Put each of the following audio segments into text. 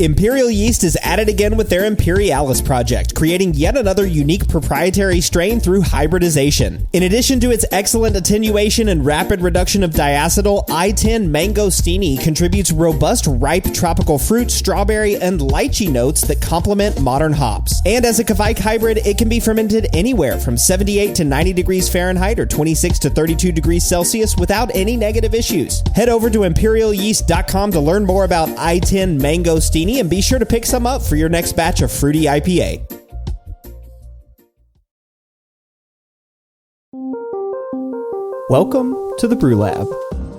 Imperial Yeast is at it again with their Imperialis project, creating yet another unique proprietary strain through hybridization. In addition to its excellent attenuation and rapid reduction of diacetyl, I-10 Mangostini contributes robust ripe tropical fruit, strawberry, and lychee notes that complement modern hops. And as a Kveik hybrid, it can be fermented anywhere from 78 to 90 degrees Fahrenheit or 26 to 32 degrees Celsius without any negative issues. Head over to imperialyeast.com to learn more about I-10 Mangostini and be sure to pick some up for your next batch of fruity IPA. Welcome to the Brew Lab.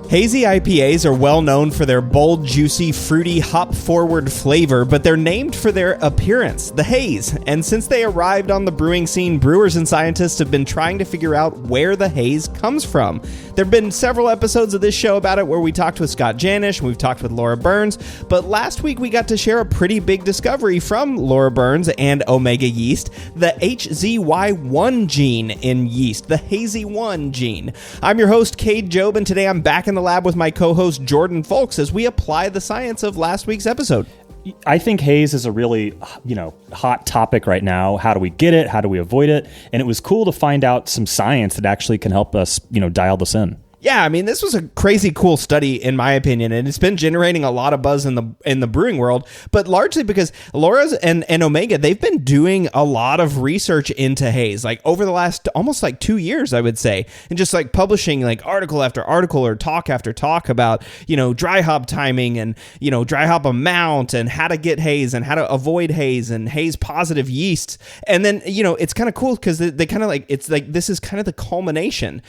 Hazy IPAs are well known for their bold, juicy, fruity, hop-forward flavor, but they're named for their appearance, the haze. And since they arrived on the brewing scene, brewers and scientists have been trying to figure out where the haze comes from. There have been several episodes of this show about it where we talked with Scott Janish and we've talked with Laura Burns, but last week we got to share a pretty big discovery from Laura Burns and Omega Yeast, the HZY1 gene in yeast, the Hazy 1 gene. I'm your host, Cade Job, and today I'm back in the lab with my co-host Jordan Folks as we apply the science of last week's episode. I think haze is a really, hot topic right now. How do we get it? How do we avoid it? And it was cool to find out some science that actually can help us, dial this in. Yeah, I mean, this was a crazy cool study, in my opinion, and it's been generating a lot of buzz in the brewing world, but largely because Laura's and Omega, they've been doing a lot of research into haze, like over the last almost like 2 years, I would say, and just like publishing like article after article or talk after talk about, dry hop timing and, dry hop amount and how to get haze and how to avoid haze and haze positive yeasts. And then, it's kind of cool because they kind of like, it's like, this is kind of the culmination,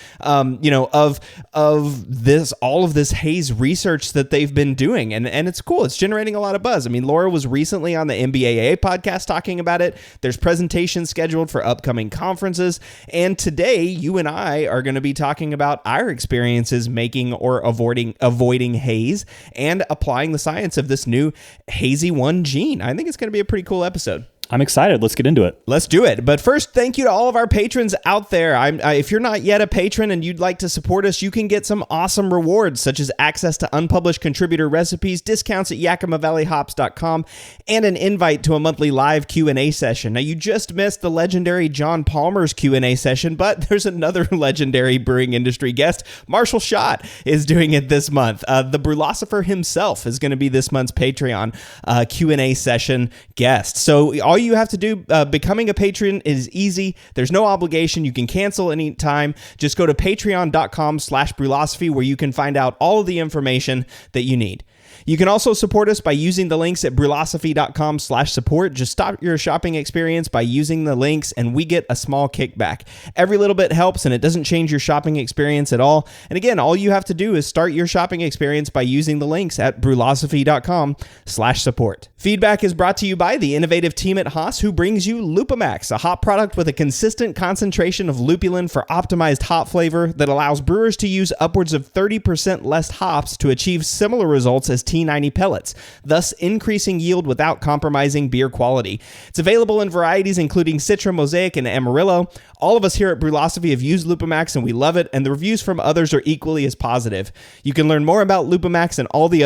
of this, all of this haze research that they've been doing. And it's cool. It's generating a lot of buzz. I mean, Laura was recently on the MBAA podcast talking about it. There's presentations scheduled for upcoming conferences. And today, you and I are going to be talking about our experiences making or avoiding haze and applying the science of this new Hazy 1 gene. I think it's going to be a pretty cool episode. I'm excited. Let's get into it. Let's do it. But first, thank you to all of our patrons out there. If you're not yet a patron and you'd like to support us, you can get some awesome rewards, such as access to unpublished contributor recipes, discounts at YakimaValleyHops.com, and an invite to a monthly live Q&A session. Now, you just missed the legendary John Palmer's Q&A session, but there's another legendary brewing industry guest. Marshall Schott is doing it this month. The Brewlosopher himself is going to be this month's Patreon Q&A session guest. So all you have to do, becoming a patron is easy. There's no obligation. You can cancel anytime. Just go to patreon.com/brewlosophy where you can find out all of the information that you need. You can also support us by using the links at brewlosophy.com/support. Just start your shopping experience by using the links and we get a small kickback. Every little bit helps and it doesn't change your shopping experience at all. And again, all you have to do is start your shopping experience by using the links at brewlosophy.com/support. Feedback is brought to you by the innovative team at Haze, who brings you Lupamax, a hop product with a consistent concentration of lupulin for optimized hop flavor that allows brewers to use upwards of 30% less hops to achieve similar results as T90 pellets, thus increasing yield without compromising beer quality. It's available in varieties including Citra, Mosaic, and Amarillo. All of us here at Brewlosophy have used Lupamax and we love it, and the reviews from others are equally as positive. You can learn more about Lupamax and all the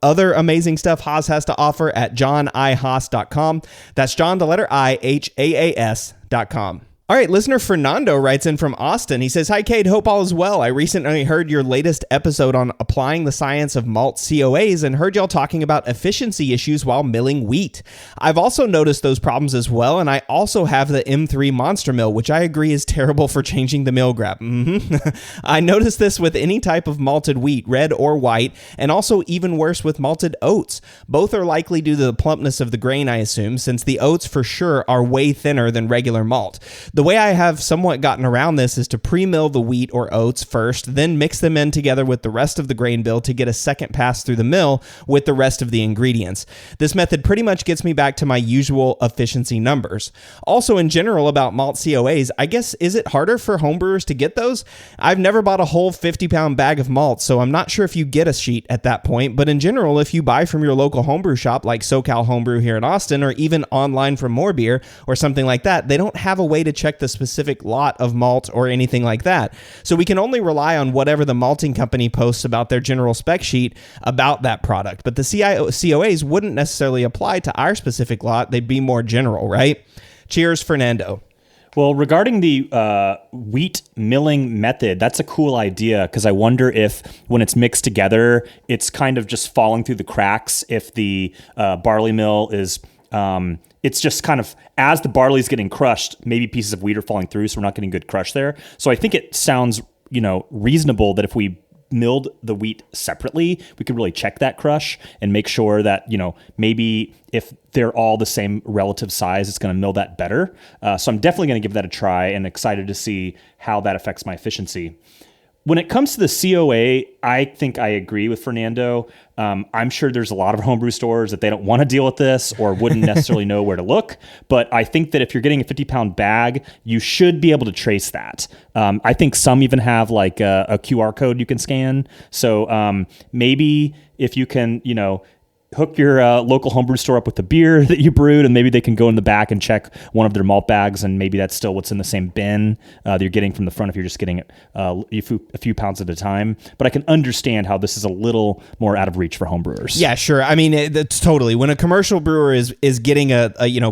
other amazing stuff Haze has to offer at johnihaas.com. That's John, the letter I, HAAS.com. All right, listener Fernando writes in from Austin. He says, "Hi, Cade. Hope all is well. I recently heard your latest episode on applying the science of malt COAs and heard y'all talking about efficiency issues while milling wheat. I've also noticed those problems as well, and I also have the M3 Monster Mill, which I agree is terrible for changing the mill grab. I noticed this with any type of malted wheat, red or white, and also even worse with malted oats. Both are likely due to the plumpness of the grain, I assume, since the oats for sure are way thinner than regular malt. The way I have somewhat gotten around this is to pre-mill the wheat or oats first, then mix them in together with the rest of the grain bill to get a second pass through the mill with the rest of the ingredients. This method pretty much gets me back to my usual efficiency numbers. Also, in general about malt COAs, I guess, is it harder for homebrewers to get those? I've never bought a whole 50-pound bag of malt, so I'm not sure if you get a sheet at that point, but in general, if you buy from your local homebrew shop like SoCal Homebrew here in Austin, or even online from More Beer or something like that, they don't have a way to check check the specific lot of malt or anything like that. So we can only rely on whatever the malting company posts about their general spec sheet about that product. But the COAs wouldn't necessarily apply to our specific lot. They'd be more general, right? Cheers, Fernando. Well, regarding the wheat milling method, that's a cool idea because I wonder if when it's mixed together, it's kind of just falling through the cracks if the barley mill is... it's just kind of, as the barley is getting crushed, maybe pieces of wheat are falling through, so we're not getting good crush there. So I think it sounds, reasonable that if we milled the wheat separately, we could really check that crush and make sure that, maybe if they're all the same relative size, it's going to mill that better. So I'm definitely going to give that a try and excited to see how that affects my efficiency. When it comes to the COA, I think I agree with Fernando. I'm sure there's a lot of homebrew stores that they don't want to deal with this or wouldn't necessarily know where to look. But I think that if you're getting a 50-pound bag, you should be able to trace that. I think some even have like a QR code you can scan. So maybe if you can, hook your local homebrew store up with the beer that you brewed, and maybe they can go in the back and check one of their malt bags, and maybe that's still what's in the same bin that you're getting from the front if you're just getting it a few pounds at a time. But I can understand how this is a little more out of reach for homebrewers. Yeah, sure. I mean, it's totally, when a commercial brewer is getting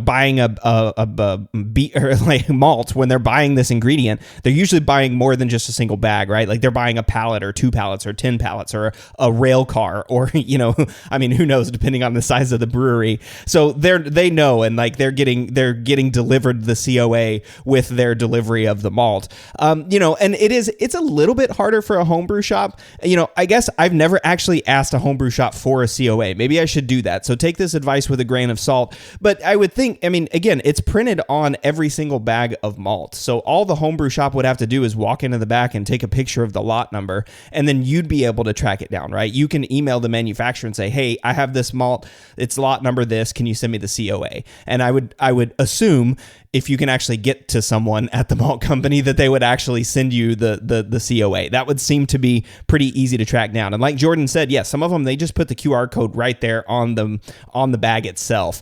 buying a beet or like malt, when they're buying this ingredient, they're usually buying more than just a single bag, right? Like they're buying a pallet or 2 pallets or 10 pallets or a rail car or, I mean, who knows, depending on the size of the brewery. So they know, and like they're getting delivered the COA with their delivery of the malt. And it's a little bit harder for a homebrew shop. I guess I've never actually asked a homebrew shop for a COA. Maybe I should do that. So take this advice with a grain of salt. But I would think, again, it's printed on every single bag of malt. So all the homebrew shop would have to do is walk into the back and take a picture of the lot number, and then you'd be able to track it down, right? You can email the manufacturer and say, hey, I have this malt, it's lot number this, can you send me the COA? And I would assume if you can actually get to someone at the malt company that they would actually send you the COA. That would seem to be pretty easy to track down. And like Jordan said, yes, some of them, they just put the QR code right there on the bag itself.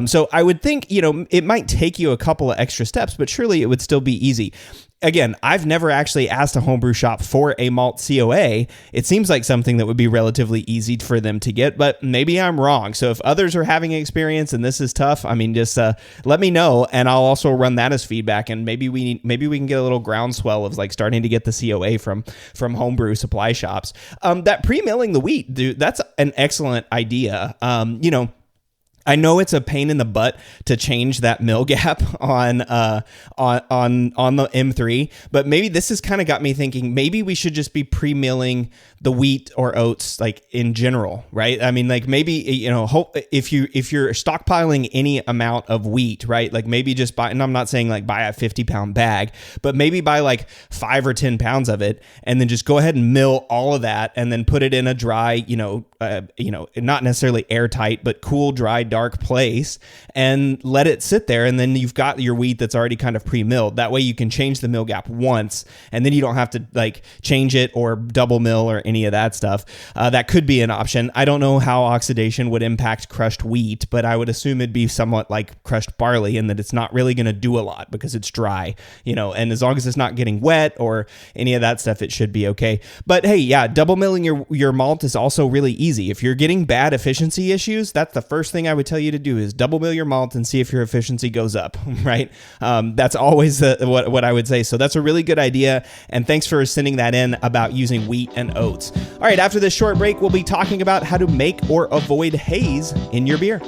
So I would think, it might take you a couple of extra steps, but surely it would still be easy. Again, I've never actually asked a homebrew shop for a malt COA. It seems like something that would be relatively easy for them to get, but maybe I'm wrong. So if others are having experience and this is tough, just let me know, and I'll also run that as feedback, and maybe we can get a little groundswell of like starting to get the COA from homebrew supply shops. That pre-milling the wheat, dude, that's an excellent idea. I know it's a pain in the butt to change that mill gap on the M3, but maybe this has kind of got me thinking maybe we should just be pre-milling the wheat or oats like in general, right? Like maybe if you're stockpiling any amount of wheat, right? Like maybe just buy, and I'm not saying like buy a 50-pound bag, but maybe buy like 5 or 10 pounds of it, and then just go ahead and mill all of that, and then put it in a dry, not necessarily airtight, but cool, dry, dark place, and let it sit there. And then you've got your wheat that's already kind of pre-milled. That way you can change the mill gap once, and then you don't have to like change it or double mill or any of that stuff. That could be an option. I don't know how oxidation would impact crushed wheat, but I would assume it'd be somewhat like crushed barley in that it's not really going to do a lot because it's dry, and as long as it's not getting wet or any of that stuff, it should be okay. But hey, yeah, double milling your malt is also really easy. If you're getting bad efficiency issues, that's the first thing I would tell you to do is double mill your malt and see if your efficiency goes up, right? That's always what I would say. So that's a really good idea. And thanks for sending that in about using wheat and oats. All right, after this short break, we'll be talking about how to make or avoid haze in your beer.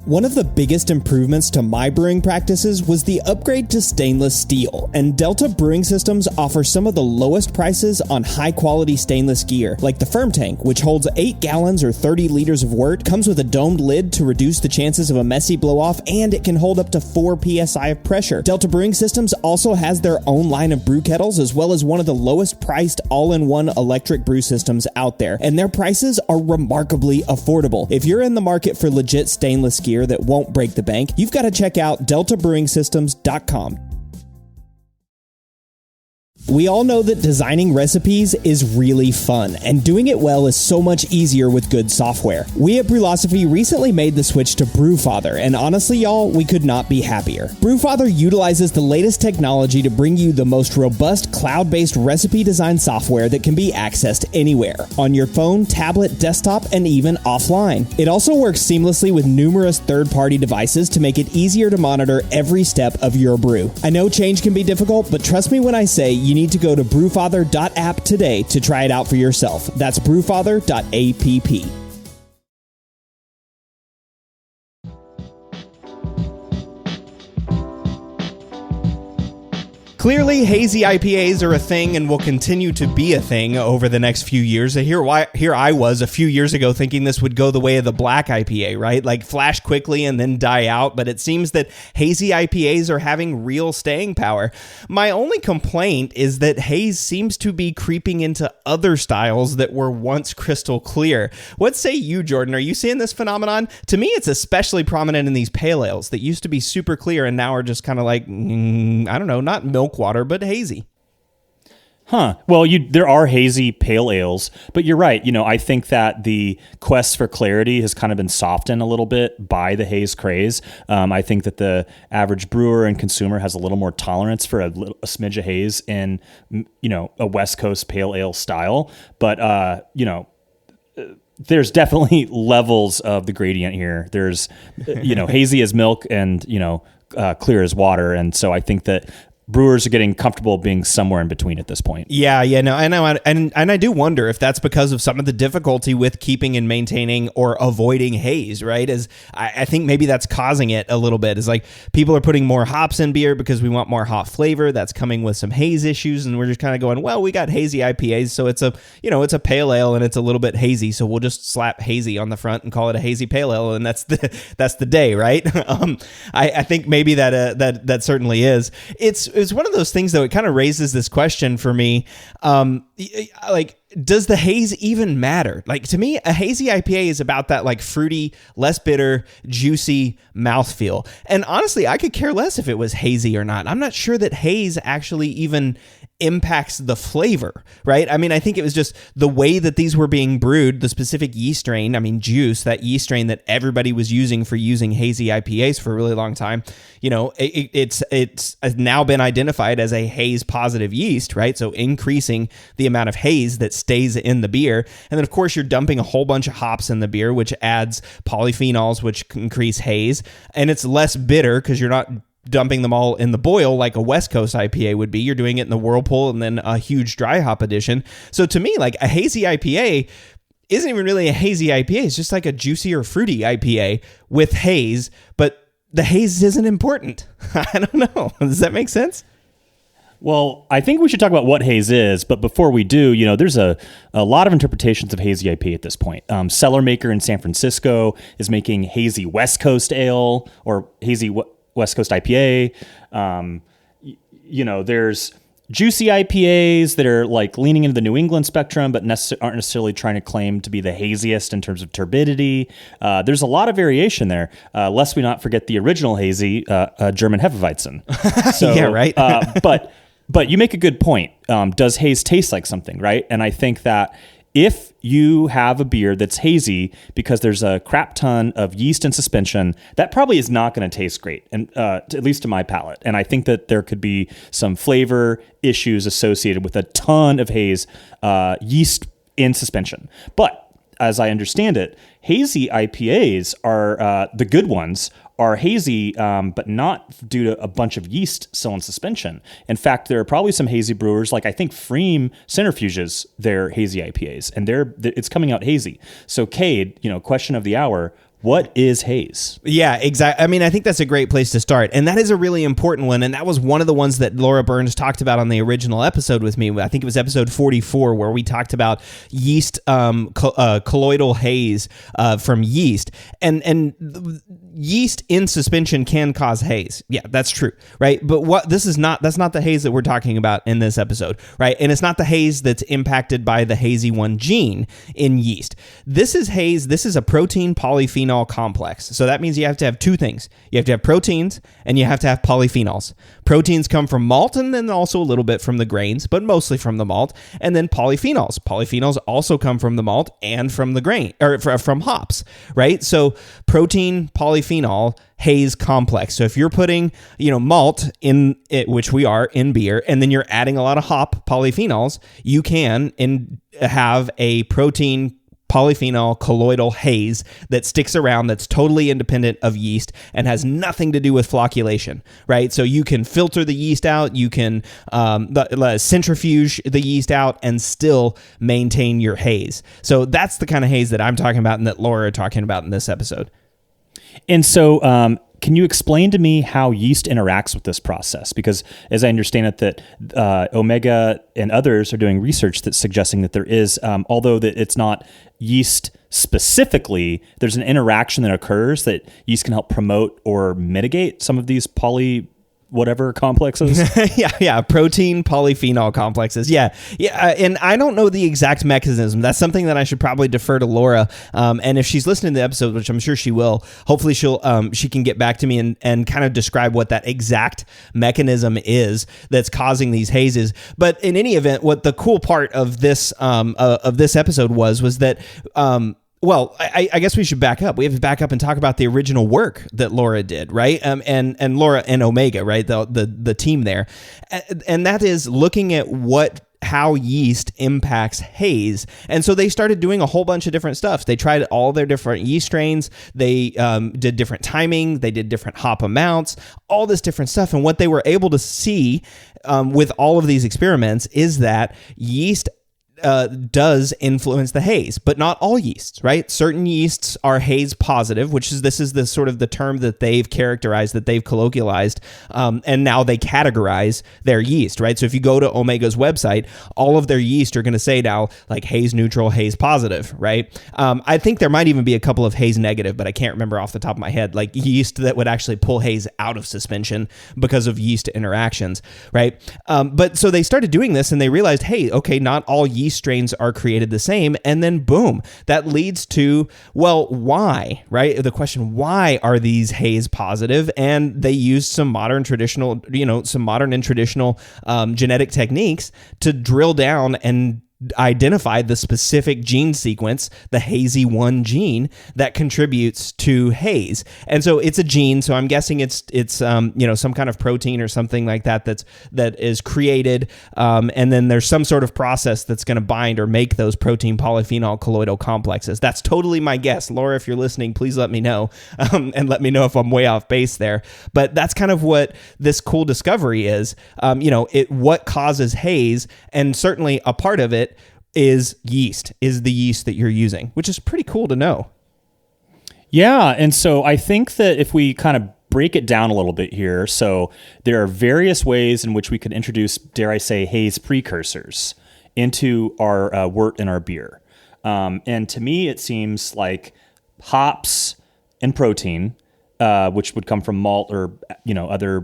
One of the biggest improvements to my brewing practices was the upgrade to stainless steel, and Delta Brewing Systems offers some of the lowest prices on high-quality stainless gear, like the Firm Tank, which holds 8 gallons or 30 liters of wort, comes with a domed lid to reduce the chances of a messy blow-off, and it can hold up to 4 psi of pressure. Delta Brewing Systems also has their own line of brew kettles, as well as one of the lowest-priced all-in-one electric brew systems out there, and their prices are remarkably affordable. If you're in the market for legit stainless gear that won't break the bank, you've got to check out deltabrewingsystems.com. We all know that designing recipes is really fun, and doing it well is so much easier with good software. We at Brewlosophy recently made the switch to Brewfather, and honestly, y'all, we could not be happier. Brewfather utilizes the latest technology to bring you the most robust cloud-based recipe design software that can be accessed anywhere, on your phone, tablet, desktop, and even offline. It also works seamlessly with numerous third-party devices to make it easier to monitor every step of your brew. I know change can be difficult, but trust me when I say you need to go to brewfather.app today to try it out for yourself. That's brewfather.app. Clearly, hazy IPAs are a thing and will continue to be a thing over the next few years. Here I was a few years ago thinking this would go the way of the black IPA, right? Like flash quickly and then die out, but it seems that hazy IPAs are having real staying power. My only complaint is that haze seems to be creeping into other styles that were once crystal clear. What say you, Jordan? Are you seeing this phenomenon? To me, it's especially prominent in these pale ales that used to be super clear and now are just kind of like, I don't know, not milk water, but hazy. Well, there are hazy pale ales, but you're right. I think that the quest for clarity has kind of been softened a little bit by the haze craze. I think that the average brewer and consumer has a little more tolerance for a smidge of haze in, a West Coast pale ale style. But, there's definitely levels of the gradient here. There's, hazy as milk and, clear as water. And so I think that brewers are getting comfortable being somewhere in between at this point. Yeah, no, I know, and I do wonder if that's because of some of the difficulty with keeping and maintaining or avoiding haze, right? As I think maybe that's causing it a little bit. Is like people are putting more hops in beer because we want more hop flavor. That's coming with some haze issues, and we're just kind of going, well, we got hazy IPAs, so it's a pale ale and it's a little bit hazy, so we'll just slap hazy on the front and call it a hazy pale ale, and that's the day, right? I think maybe that certainly is. It's one of those things, though. It kind of raises this question for me. Does the haze even matter? Like, to me, a hazy IPA is about that like fruity, less bitter, juicy mouthfeel. And honestly, I could care less if it was hazy or not. I'm not sure that haze actually even impacts the flavor, right? I mean, I think it was just the way that these were being brewed, the specific yeast strain, juice, that yeast strain that everybody was using for using hazy IPAs for a really long time. It's now been identified as a haze positive yeast, right? So increasing the amount of haze that stays in the beer. And then of course you're dumping a whole bunch of hops in the beer, which adds polyphenols, which increase haze. And it's less bitter because you're not dumping them all in the boil like a West Coast IPA would be. You're doing it in the whirlpool and then a huge dry hop addition. So to me, like a hazy IPA isn't even really a hazy IPA. It's just like a juicy or fruity IPA with haze, but the haze isn't important. I don't know. Does that make sense? Well, I think we should talk about what haze is, but before we do, there's a lot of interpretations of hazy IPA at this point. Cellar Maker in San Francisco is making hazy West Coast ale or hazy West Coast IPA. There's juicy IPAs that are like leaning into the New England spectrum, but aren't necessarily trying to claim to be the haziest in terms of turbidity. There's a lot of variation there, lest we not forget the original hazy, German Hefeweizen. So, yeah, right. But you make a good point. Does haze taste like something, right? And I think that if you have a beer that's hazy because there's a crap ton of yeast in suspension, that probably is not going to taste great, and at least to my palate. And I think that there could be some flavor issues associated with a ton of haze, yeast in suspension. But as I understand it, hazy IPAs are the good ones. Are hazy, but not due to a bunch of yeast still in suspension. In fact, there are probably some hazy brewers, like I think Freem centrifuges their hazy IPAs, and it's coming out hazy. So Cade, question of the hour, what is haze? Yeah, exactly. I think that's a great place to start. And that is a really important one. And that was one of the ones that Laura Burns talked about on the original episode with me. I think it was episode 44, where we talked about yeast, colloidal haze from yeast. And yeast in suspension can cause haze. Yeah, that's true, right? But that's not the haze that we're talking about in this episode, right? And it's not the haze that's impacted by the hazy 1 gene in yeast. This is haze. This is a protein polyphenol polyphenol complex. So that means you have to have two things. You have to have proteins and you have to have polyphenols. Proteins come from malt and then also a little bit from the grains, but mostly from the malt. And then polyphenols. Polyphenols also come from the malt and from the grain, or from hops, right? So protein, polyphenol, Haze complex. So if you're putting, malt in it, which we are in beer, and then you're adding a lot of hop polyphenols, you can have a protein polyphenol colloidal haze that sticks around, that's totally independent of yeast and has nothing to do with flocculation, right? So you can filter the yeast out, you can centrifuge the yeast out and still maintain your haze. So that's the kind of haze that I'm talking about and that Laura are talking about in this episode. And so can you explain to me how yeast interacts with this process? Because as I understand it, that Omega and others are doing research that's suggesting that there is, although that it's not yeast specifically, there's an interaction that occurs that yeast can help promote or mitigate some of these whatever complexes. yeah. Protein polyphenol complexes. Yeah. And I don't know the exact mechanism. That's something that I should probably defer to Laura. And if she's listening to the episode, which I'm sure she will, hopefully she can get back to me and kind of describe what that exact mechanism is that's causing these hazes. But in any event, what the cool part of this episode was that, well, I guess we should back up. We have to back up and talk about the original work that Laura did, right? And Laura and Omega, right? The team there, and that is looking at how yeast impacts haze. And so they started doing a whole bunch of different stuff. They tried all their different yeast strains. They did different timing. They did different hop amounts, all this different stuff. And what they were able to see with all of these experiments is that yeast does influence the haze, but not all yeasts, right? Certain yeasts are haze positive, this is the sort of the term that they've characterized, that they've colloquialized, and now they categorize their yeast, right? So if you go to Omega's website, all of their yeast are going to say now like haze neutral, haze positive, right? I think there might even be a couple of haze negative, but I can't remember off the top of my head, like yeast that would actually pull haze out of suspension because of yeast interactions, right? But so they started doing this and they realized, hey, okay, not all yeast strains are created the same, and then boom, that leads to, well, why, right? The question, why are these haze positive? And they used some modern and traditional genetic techniques to drill down and identify the specific gene sequence, the hazy 1 gene that contributes to haze. And so it's a gene, so I'm guessing it's some kind of protein or something like that that is created, and then there's some sort of process that's going to bind or make those protein polyphenol colloidal complexes. That's totally my guess. Laura, if you're listening, please let me know, and let me know if I'm way off base there. But that's kind of what this cool discovery is. What causes haze, and certainly a part of it is the yeast that you're using, which is pretty cool to know. Yeah. And so I think that if we kind of break it down a little bit here, so there are various ways in which we could introduce, dare I say, haze precursors into our wort and our beer. And to me, it seems like hops and protein, which would come from malt or, other,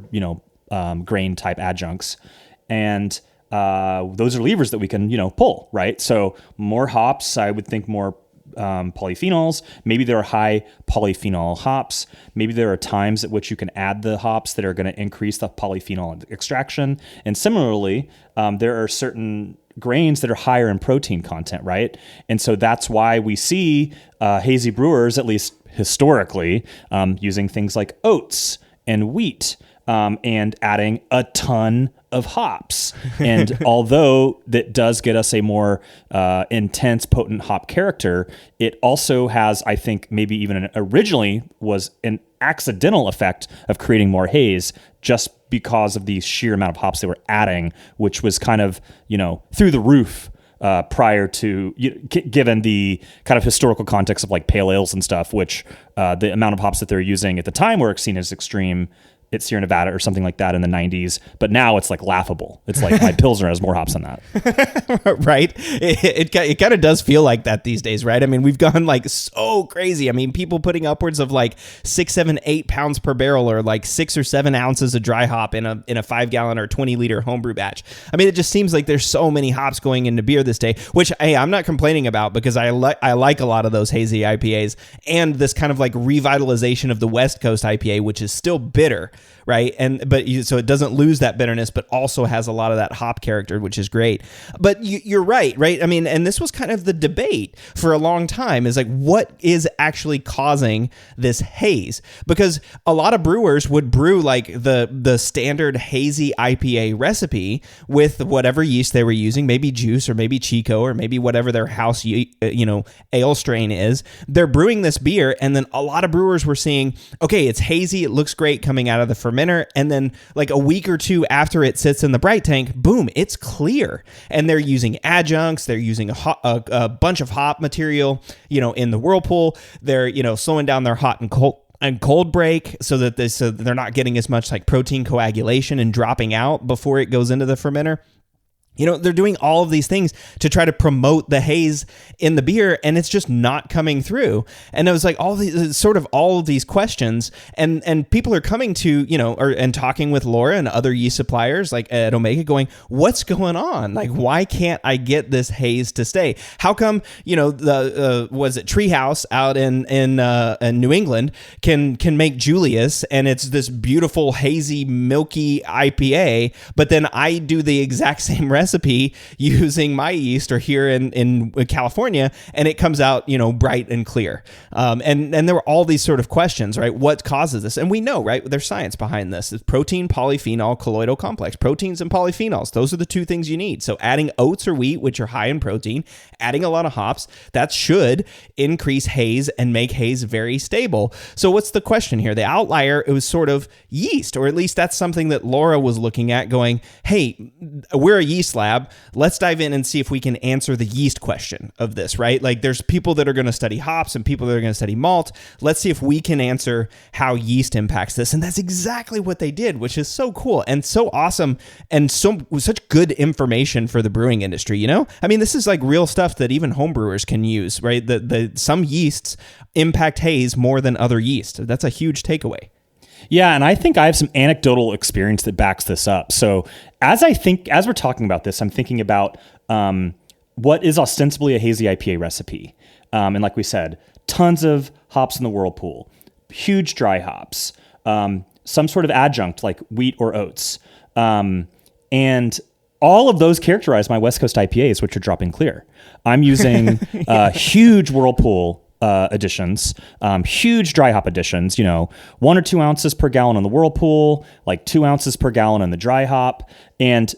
grain type adjuncts. And those are levers that we can, pull, right? So more hops, I would think more polyphenols. Maybe there are high polyphenol hops. Maybe there are times at which you can add the hops that are going to increase the polyphenol extraction. And similarly, there are certain grains that are higher in protein content, right? And so that's why we see hazy brewers, at least historically, using things like oats and wheat, and adding a ton of hops. And although that does get us a more intense, potent hop character, it also has, I think, maybe even originally was an accidental effect of creating more haze just because of the sheer amount of hops they were adding, which was kind of, through the roof prior to, given the kind of historical context of like pale ales and stuff, which the amount of hops that they're using at the time were seen as extreme Sierra Nevada or something like that in the 90s, but now it's like laughable. It's like my Pilsner has more hops than that. Right? It kind of does feel like that these days, right? I mean, we've gone like so crazy. I mean, people putting upwards of like 6, 7, 8 pounds per barrel, or like 6 or 7 ounces of dry hop in a 5-gallon or 20-liter homebrew batch. I mean, it just seems like there's so many hops going into beer this day, which, hey, I'm not complaining about, because I like a lot of those hazy IPAs, and this kind of like revitalization of the West Coast IPA, which is still bitter, right? So it doesn't lose that bitterness, but also has a lot of that hop character, which is great. But you're right? I mean, and this was kind of the debate for a long time, is like, what is actually causing this haze? Because a lot of brewers would brew like the standard hazy IPA recipe with whatever yeast they were using, maybe juice or maybe Chico or maybe whatever their house ale strain is. They're brewing this beer, and then a lot of brewers were seeing, okay, it's hazy, it looks great coming out of the fermenter, and then like a week or two after it sits in the bright tank, boom, it's clear. And they're using adjuncts, they're using a bunch of hop material, in the whirlpool. They're slowing down their hot and cold break so that they're not getting as much like protein coagulation and dropping out before it goes into the fermenter. They're doing all of these things to try to promote the haze in the beer, and it's just not coming through. And it was like all of these questions, and people are coming to, and talking with Laura and other yeast suppliers like at Omega, going, what's going on? Like, why can't I get this haze to stay? How come, was it Treehouse out in New England can make Julius, and it's this beautiful hazy milky IPA, but then I do the exact same recipe using my yeast, or here in California, and it comes out bright and clear, and there were all these sort of questions, right? What causes this? And we know, right, there's science behind this. It's protein, polyphenol, colloidal complex. Proteins and polyphenols, those are the two things you need. So adding oats or wheat, which are high in protein, adding a lot of hops, that should increase haze and make haze very stable. So what's the question here? The outlier, it was sort of yeast, or at least that's something that Laura was looking at, going, hey, we're a yeast lab. Let's dive in and see if we can answer the yeast question of this, right? Like, there's people that are going to study hops and people that are going to study malt. Let's see if we can answer how yeast impacts this. And that's exactly what they did, which is so cool and so awesome, and such good information for the brewing industry, I mean, this is like real stuff that even homebrewers can use, right? Some yeasts impact haze more than other yeast. That's a huge takeaway. Yeah, and I think I have some anecdotal experience that backs this up. So as we're talking about this, I'm thinking about what is ostensibly a hazy IPA recipe. And like we said, tons of hops in the whirlpool, huge dry hops, some sort of adjunct like wheat or oats. And all of those characterize my West Coast IPAs, which are dropping clear. I'm using huge whirlpool additions, huge dry hop additions, 1 or 2 ounces per gallon in the whirlpool, like 2 ounces per gallon in the dry hop. And,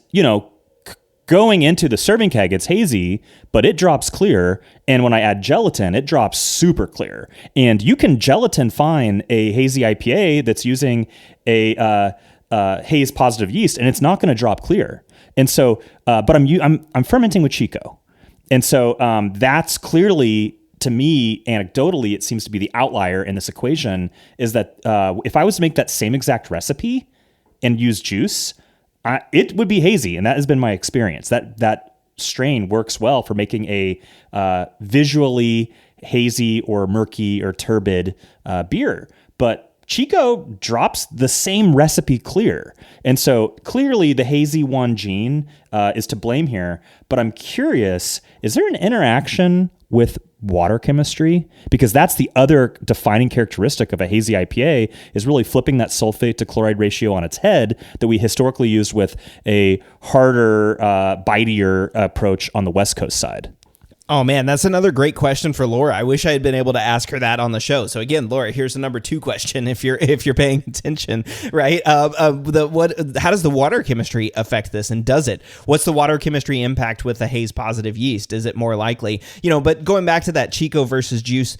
going into the serving keg, it's hazy, but it drops clear. And when I add gelatin, it drops super clear. And you can gelatin fine a hazy IPA that's using a haze positive yeast, and it's not going to drop clear. And so, but I'm fermenting with Chico. And so that's clearly, to me, anecdotally, it seems to be the outlier in this equation, is that if I was to make that same exact recipe and use juice, it would be hazy. And that has been my experience. That strain works well for making a visually hazy or murky or turbid beer. But Chico drops the same recipe clear. And so clearly the hazy one gene is to blame here. But I'm curious, is there an interaction with water chemistry? Because that's the other defining characteristic of a hazy IPA, is really flipping that sulfate to chloride ratio on its head that we historically used with a harder, bitier approach on the West Coast side. Oh man, that's another great question for Laura. I wish I had been able to ask her that on the show. So again, Laura, here's the number 2 question if you're paying attention, right? How does the water chemistry affect this, and does it? What's the water chemistry impact with the haze positive yeast? Is it more likely? But going back to that Chico versus juice,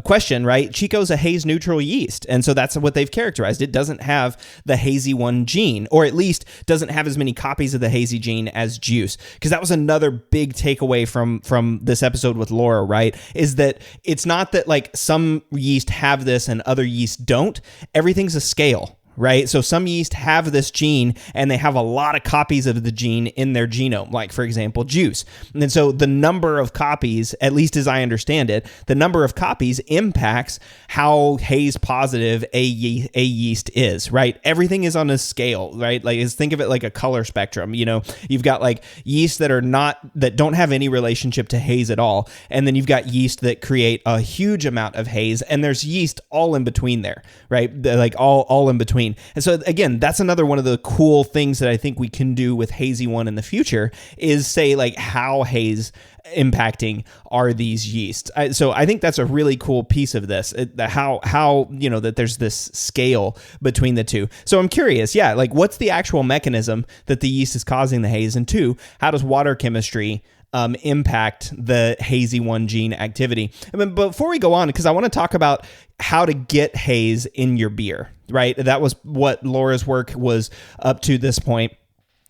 question, right? Chico's a haze neutral yeast, and so that's what they've characterized. It doesn't have the hazy one gene, or at least doesn't have as many copies of the hazy gene as juice, because that was another big takeaway from this episode with Laura, right? Is that it's not that like some yeast have this and other yeast don't. Everything's a scale, right? So some yeast have this gene and they have a lot of copies of the gene in their genome, like for example, juice. And so the number of copies, at least as I understand it, the number of copies impacts how Haze positive a yeast is, right? Everything is on a scale, right? Like think of it like a color spectrum. You've got like yeast that don't have any relationship to Haze at all. And then you've got yeast that create a huge amount of Haze, and there's yeast all in between there, right? Like all in between. And so again, that's another one of the cool things that I think we can do with Hazy 1 in the future is say like how Haze impacting are these yeasts. So I think that's a really cool piece of this, how that there's this scale between the two. So I'm curious, like what's the actual mechanism that the yeast is causing the Haze, and two, how does water chemistry impact the Hazy 1 gene activity? I mean, before we go on, because I want to talk about how to get Haze in your beer, right? That was what Laura's work was up to this point.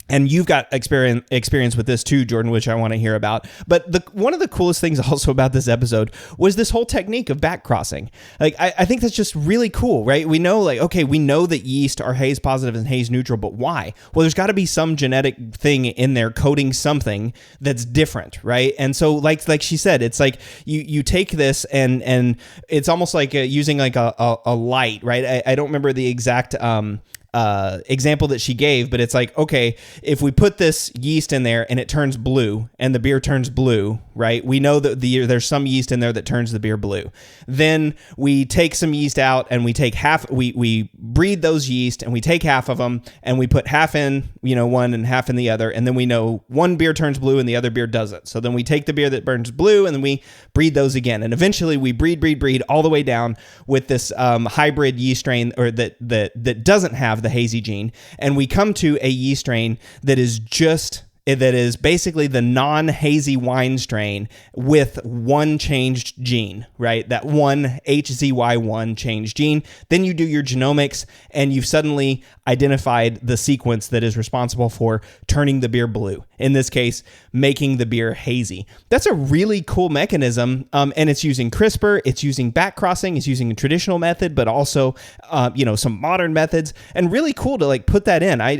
And you've got experience with this too, Jordan, which I want to hear about. But one of the coolest things also about this episode was this whole technique of back crossing. Like, I think that's just really cool, right? We know we know that yeast are Haze positive and Haze neutral, but why? Well, there's got to be some genetic thing in there coding something that's different, right? And so like she said, it's like you take this and it's almost like using like a light, right? I don't remember the exact example that she gave, but it's like, okay, if we put this yeast in there and it turns blue and the beer turns blue, right? We know that there's some yeast in there that turns the beer blue. Then we take some yeast out and we take we breed those yeast and we take half of them and we put half in, one and half in the other. And then we know one beer turns blue and the other beer doesn't. So then we take the beer that burns blue and then we breed those again. And eventually we breed all the way down with this hybrid yeast strain or that doesn't have the Hazy gene, and we come to a yeast strain that is basically the non-hazy wine strain with one changed gene, right? That one HZY1 changed gene. Then you do your genomics and you've suddenly identified the sequence that is responsible for turning the beer blue. In this case, making the beer hazy. That's a really cool mechanism. And it's using CRISPR, it's using back crossing, it's using a traditional method, but also, some modern methods, and really cool to put that in. I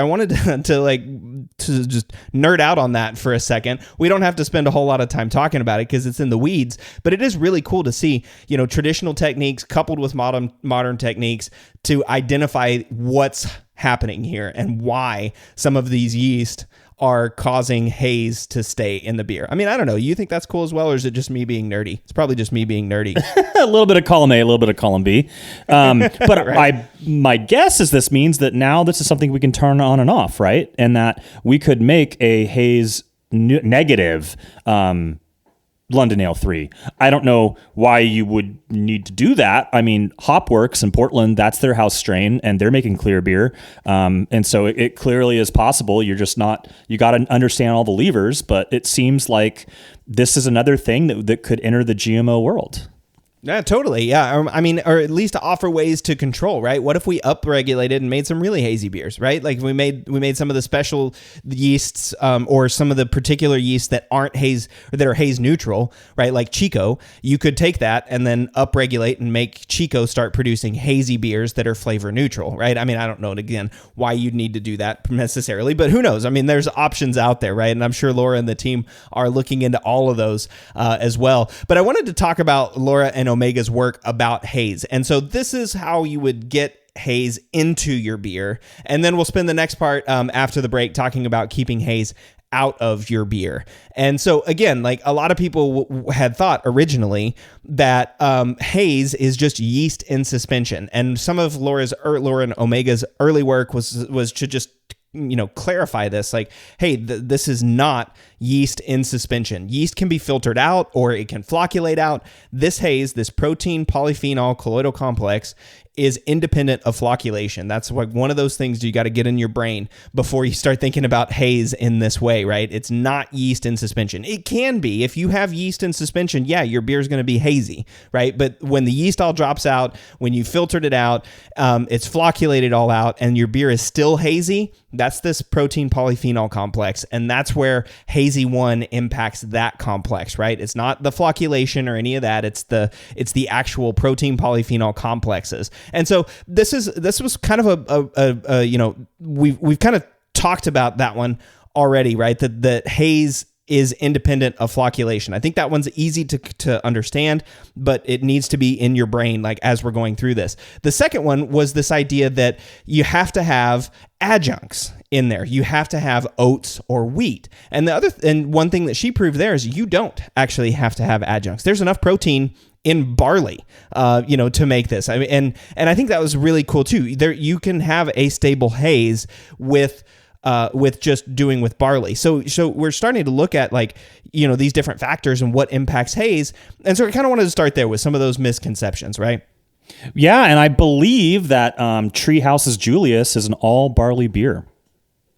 wanted to just nerd out on that for a second. We don't have to spend a whole lot of time talking about it because it's in the weeds, but it is really cool to see, traditional techniques coupled with modern techniques to identify what's happening here and why some of these yeast are causing Haze to stay in the beer. I mean, I don't know. You think that's cool as well, or is it just me being nerdy? It's probably just me being nerdy. A little bit of column A, a little bit of column B. But right. My guess is this means that now this is something we can turn on and off, right? And that we could make a Haze negative London Ale 3. I don't know why you would need to do that. I mean, Hopworks in Portland, that's their house strain, and they're making clear beer. And so it clearly is possible. You're just not, you got to understand all the levers, but it seems like this is another thing that could enter the GMO world. Yeah, totally. Yeah. I mean, or at least to offer ways to control, right? What if we upregulated and made some really hazy beers, right? Like we made some of the special yeasts or some of the particular yeasts that aren't haze or that are haze neutral, right? Like Chico, you could take that and then upregulate and make Chico start producing hazy beers that are flavor neutral, right? I mean, I don't know, again, why you'd need to do that necessarily, but who knows? I mean, there's options out there, right? And I'm sure Laura and the team are looking into all of those as well. But I wanted to talk about Laura and Omega's work about Haze. And so this is how you would get Haze into your beer. And then we'll spend the next part after the break talking about keeping Haze out of your beer. And so again, like a lot of people had thought originally that Haze is just yeast in suspension. And some of Laura and Omega's early work was to just clarify this, like, hey, this is not yeast in suspension. Yeast can be filtered out or it can flocculate out. This Haze, this protein polyphenol colloidal complex, is independent of flocculation. That's like one of those things you got to get in your brain before you start thinking about Haze in this way, right? It's not yeast in suspension. It can be. If you have yeast in suspension, yeah, your beer is going to be hazy, right? But when the yeast all drops out, when you filtered it out, it's flocculated all out, and your beer is still hazy, that's this protein polyphenol complex, and that's where Hazy 1 impacts that complex, right? It's not the flocculation or any of that. It's the actual protein polyphenol complexes. And so this was kind of a you know, we've kind of talked about that one already, right? That haze is independent of flocculation. I think that one's easy to understand, but it needs to be in your brain, like as we're going through this. The second one was this idea that you have to have adjuncts in there. You have to have oats or wheat. And one thing that she proved there is you don't actually have to have adjuncts. There's enough protein in barley, to make this. I mean, and I think that was really cool too. There, you can have a stable haze with just doing with barley. So we're starting to look at these different factors and what impacts haze. And so I kind of wanted to start there with some of those misconceptions, right? Yeah, and I believe that Treehouse's Julius is an all barley beer.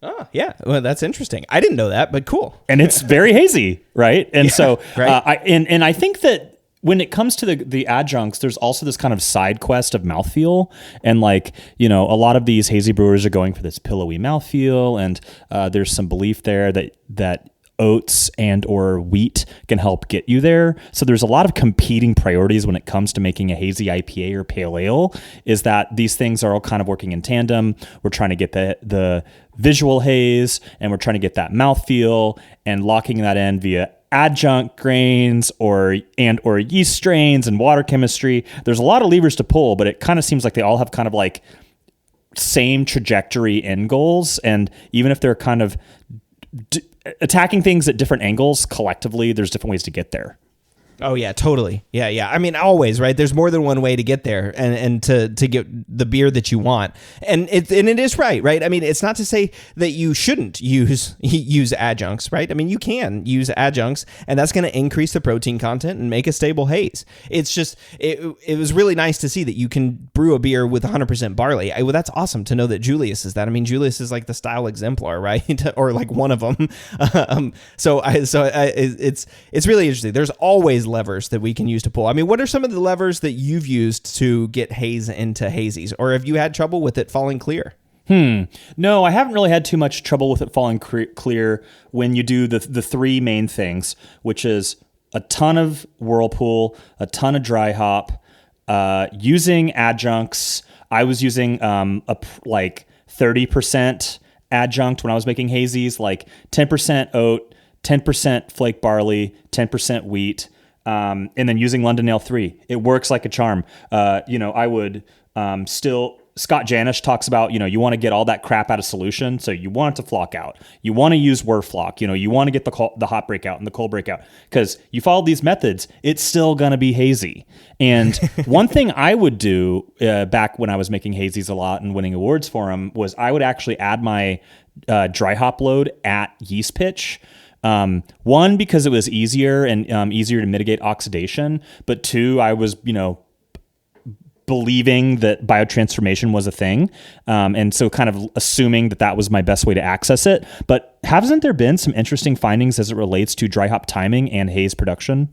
Oh, yeah. Well, that's interesting. I didn't know that, but cool. And it's very hazy, right? And right. I think that when it comes to the adjuncts, there's also this kind of side quest of mouthfeel. And a lot of these hazy brewers are going for this pillowy mouthfeel. And there's some belief there that oats and or wheat can help get you there. So there's a lot of competing priorities when it comes to making a hazy IPA or pale ale, is that these things are all kind of working in tandem. We're trying to get the visual haze, and we're trying to get that mouthfeel, and locking that in via adjunct grains or yeast strains and water chemistry. There's a lot of levers to pull, but it kind of seems like they all have kind of like same trajectory end goals. And even if they're kind of attacking things at different angles, collectively, there's different ways to get there. Oh yeah, totally. Yeah. I mean, always, right? There's more than one way to get there and to get the beer that you want. And it is right? I mean, it's not to say that you shouldn't use adjuncts, right? I mean, you can use adjuncts, and that's going to increase the protein content and make a stable haze. It's just, it was really nice to see that you can brew a beer with 100% barley. Well, that's awesome to know that Julius is that. I mean, Julius is like the style exemplar, right? Or like one of them. It's really interesting. There's always levers that we can use to pull. I mean, what are some of the levers that you've used to get haze into hazies, or have you had trouble with it falling clear? No, I haven't really had too much trouble with it falling clear when you do the three main things, which is a ton of whirlpool, a ton of dry hop, using adjuncts. I was using 30% adjunct when I was making hazies, like 10% oat, 10% flake barley, 10% wheat. And then using London Ale 3, it works like a charm. I would Scott Janish talks about, you want to get all that crap out of solution. So you want it to flock out. You want to use Werflock. You want to get the hot breakout and the cold breakout, because you follow these methods, it's still going to be hazy. And one thing I would do back when I was making hazies a lot and winning awards for them was I would actually add my dry hop load at yeast pitch. One, because it was easier and easier to mitigate oxidation, but two, I was, believing that biotransformation was a thing. And so kind of assuming that was my best way to access it. But hasn't there been some interesting findings as it relates to dry hop timing and haze production?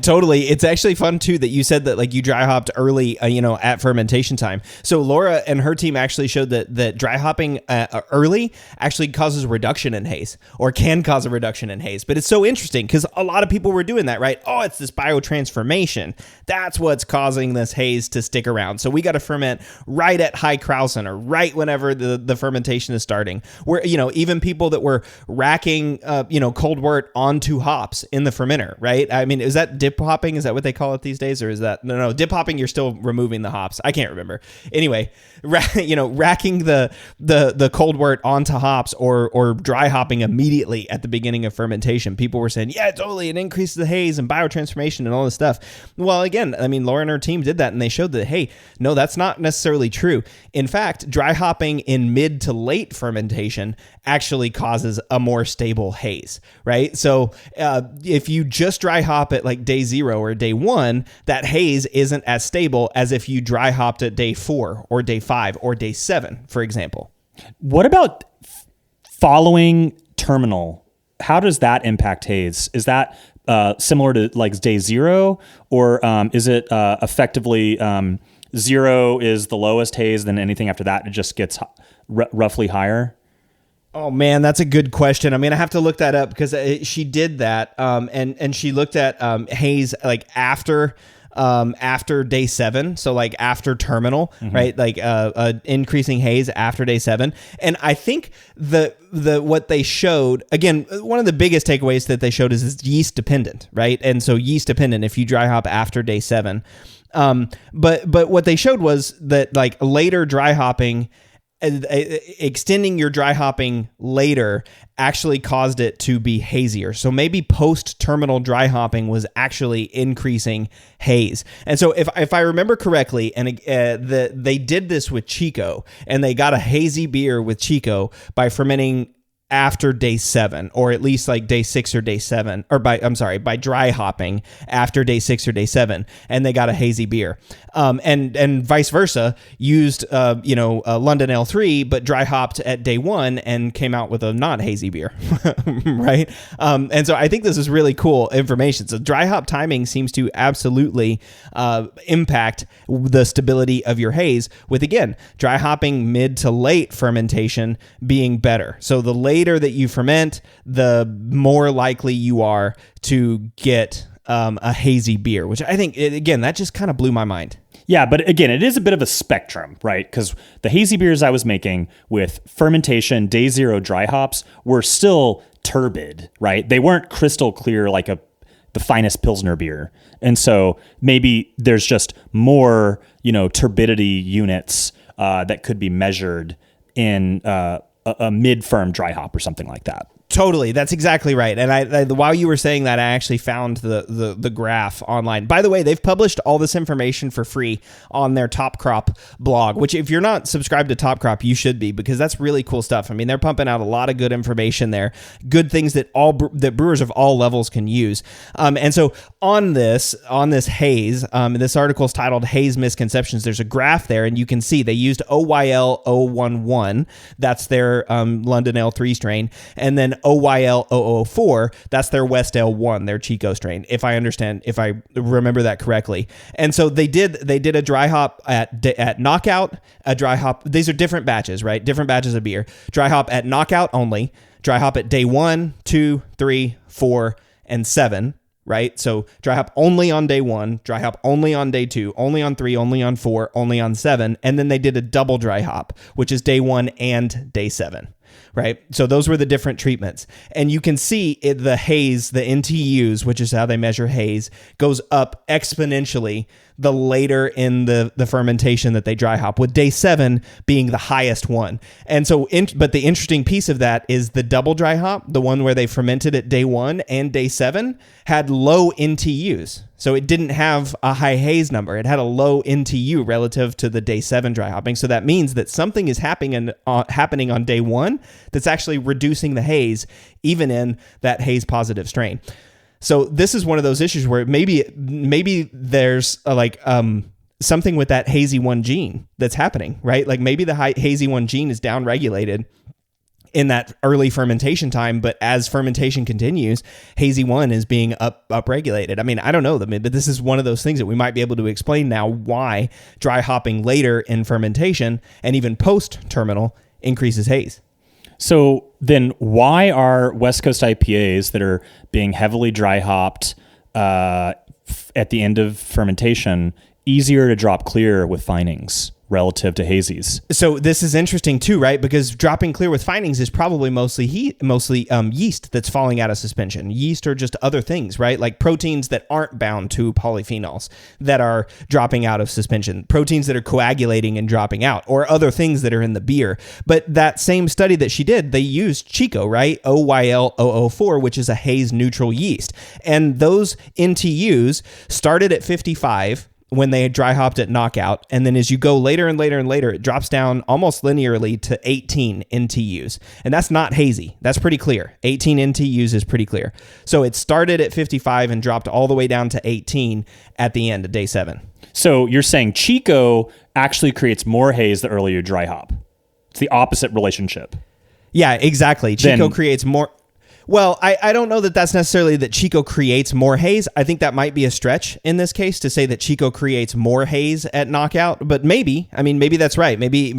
Totally. It's actually fun too that you said that you dry hopped early, at fermentation time. So Laura and her team actually showed that dry hopping early actually causes a reduction in haze, or can cause a reduction in haze. But it's so interesting because a lot of people were doing that, right? Oh, it's this biotransformation. That's what's causing this haze to stick around. So we got to ferment right at high Krausen, or right whenever the fermentation is starting. Where, even people that were racking, cold wort onto hops in the fermenter, right? I mean, is that dip hopping? Is that what they call it these days? Or is that no dip hopping? You're still removing the hops. I can't remember. Anyway, racking the cold wort onto hops, or dry hopping immediately at the beginning of fermentation. People were saying, yeah, totally, it increases the haze and biotransformation and all this stuff. Well, again, I mean, Laura and her team did that, and they showed that, hey, no, that's not necessarily true. In fact, dry hopping in mid to late fermentation actually causes a more stable haze, right? So if you just dry hop at day 0 or day 1, that haze isn't as stable as if you dry hopped at day 4 or day 5 or day 7, for example. What about following terminal? How does that impact haze? Is that similar to day 0, or is it effectively 0 is the lowest haze, then anything after that it just gets roughly higher? Oh man, that's a good question. I mean, I have to look that up because she did that, and she looked at haze after after day 7. So like after terminal, right? Like increasing haze after day 7. And I think the what they showed, again, one of the biggest takeaways that they showed is it's yeast dependent, right? And so yeast dependent if you dry hop after day 7. But what they showed was that like later dry hopping, extending your dry hopping later actually caused it to be hazier. So maybe post-terminal dry hopping was actually increasing haze. And so if I remember correctly, and they did this with Chico, and they got a hazy beer with Chico by fermenting after day 7, or at least like day 6 or day 7, or by dry hopping after day 6 or day 7, and they got a hazy beer. And vice versa, used London L3, but dry hopped at day 1 and came out with a not hazy beer, right? And so I think this is really cool information. So dry hop timing seems to absolutely impact the stability of your haze, with again dry hopping mid to late fermentation being better. So the later that you ferment, the more likely you are to get a hazy beer, which I think, again, that just kind of blew my mind. Yeah, but again, it is a bit of a spectrum, right? Because the hazy beers I was making with fermentation, day 0 dry hops were still turbid, right? They weren't crystal clear like the finest Pilsner beer. And so maybe there's just more, turbidity units that could be measured in a mid-firm dry hop or something like that. Totally. That's exactly right. And I while you were saying that, I actually found the graph online. By the way, they've published all this information for free on their Top Crop blog, which if you're not subscribed to Top Crop, you should be, because that's really cool stuff. I mean, they're pumping out a lot of good information there, good things that that brewers of all levels can use. And so on this haze, this article is titled Haze Misconceptions. There's a graph there, and you can see they used OYL 011. That's their London L3 strain. And then OYL 004, that's their West L1, their Chico strain, if I remember that correctly. And so they did a dry hop at Knockout, a dry hop. These are different batches, right? Different batches of beer. Dry hop at Knockout only, dry hop at day 1, 2, 3, 4, and 7. Right? So dry hop only on day 1, dry hop only on day 2, only on 3, only on 4, only on 7. And then they did a double dry hop, which is day 1 and day 7. Right? So those were the different treatments. And you can see the haze, the NTUs, which is how they measure haze, goes up exponentially the later in the fermentation that they dry hop, with day 7 being the highest one. And so, but the interesting piece of that is the double dry hop, the one where they fermented at day 1 and day 7, had low NTUs. So it didn't have a high haze number. It had a low NTU relative to the day 7 dry hopping. So that means that something is happening on day 1 that's actually reducing the haze, even in that haze positive strain. So this is one of those issues where maybe there's something with that hazy 1 gene that's happening, right? Like maybe the hazy 1 gene is downregulated in that early fermentation time, but as fermentation continues, hazy 1 is being upregulated. I mean, I don't know, but this is one of those things that we might be able to explain now why dry hopping later in fermentation and even post-terminal increases haze. So then why are West Coast IPAs that are being heavily dry hopped at the end of fermentation easier to drop clear with finings relative to hazies? So this is interesting too, right? Because dropping clear with finings is probably mostly yeast that's falling out of suspension. Yeast are just other things, right? Like proteins that aren't bound to polyphenols that are dropping out of suspension, proteins that are coagulating and dropping out, or other things that are in the beer. But that same study that she did, they used Chico, right? OYL 004, which is a haze neutral yeast. And those NTUs started at 55 when they dry hopped at Knockout. And then as you go later and later and later, it drops down almost linearly to 18 NTUs. And that's not hazy. That's pretty clear. 18 NTUs is pretty clear. So it started at 55 and dropped all the way down to 18 at the end of day 7. So you're saying Chico actually creates more haze the earlier you dry hop. It's the opposite relationship. Yeah, exactly. Chico creates more. Well, I don't know that that's necessarily that Chico creates more haze. I think that might be a stretch in this case to say that Chico creates more haze at Knockout, but maybe that's right. Maybe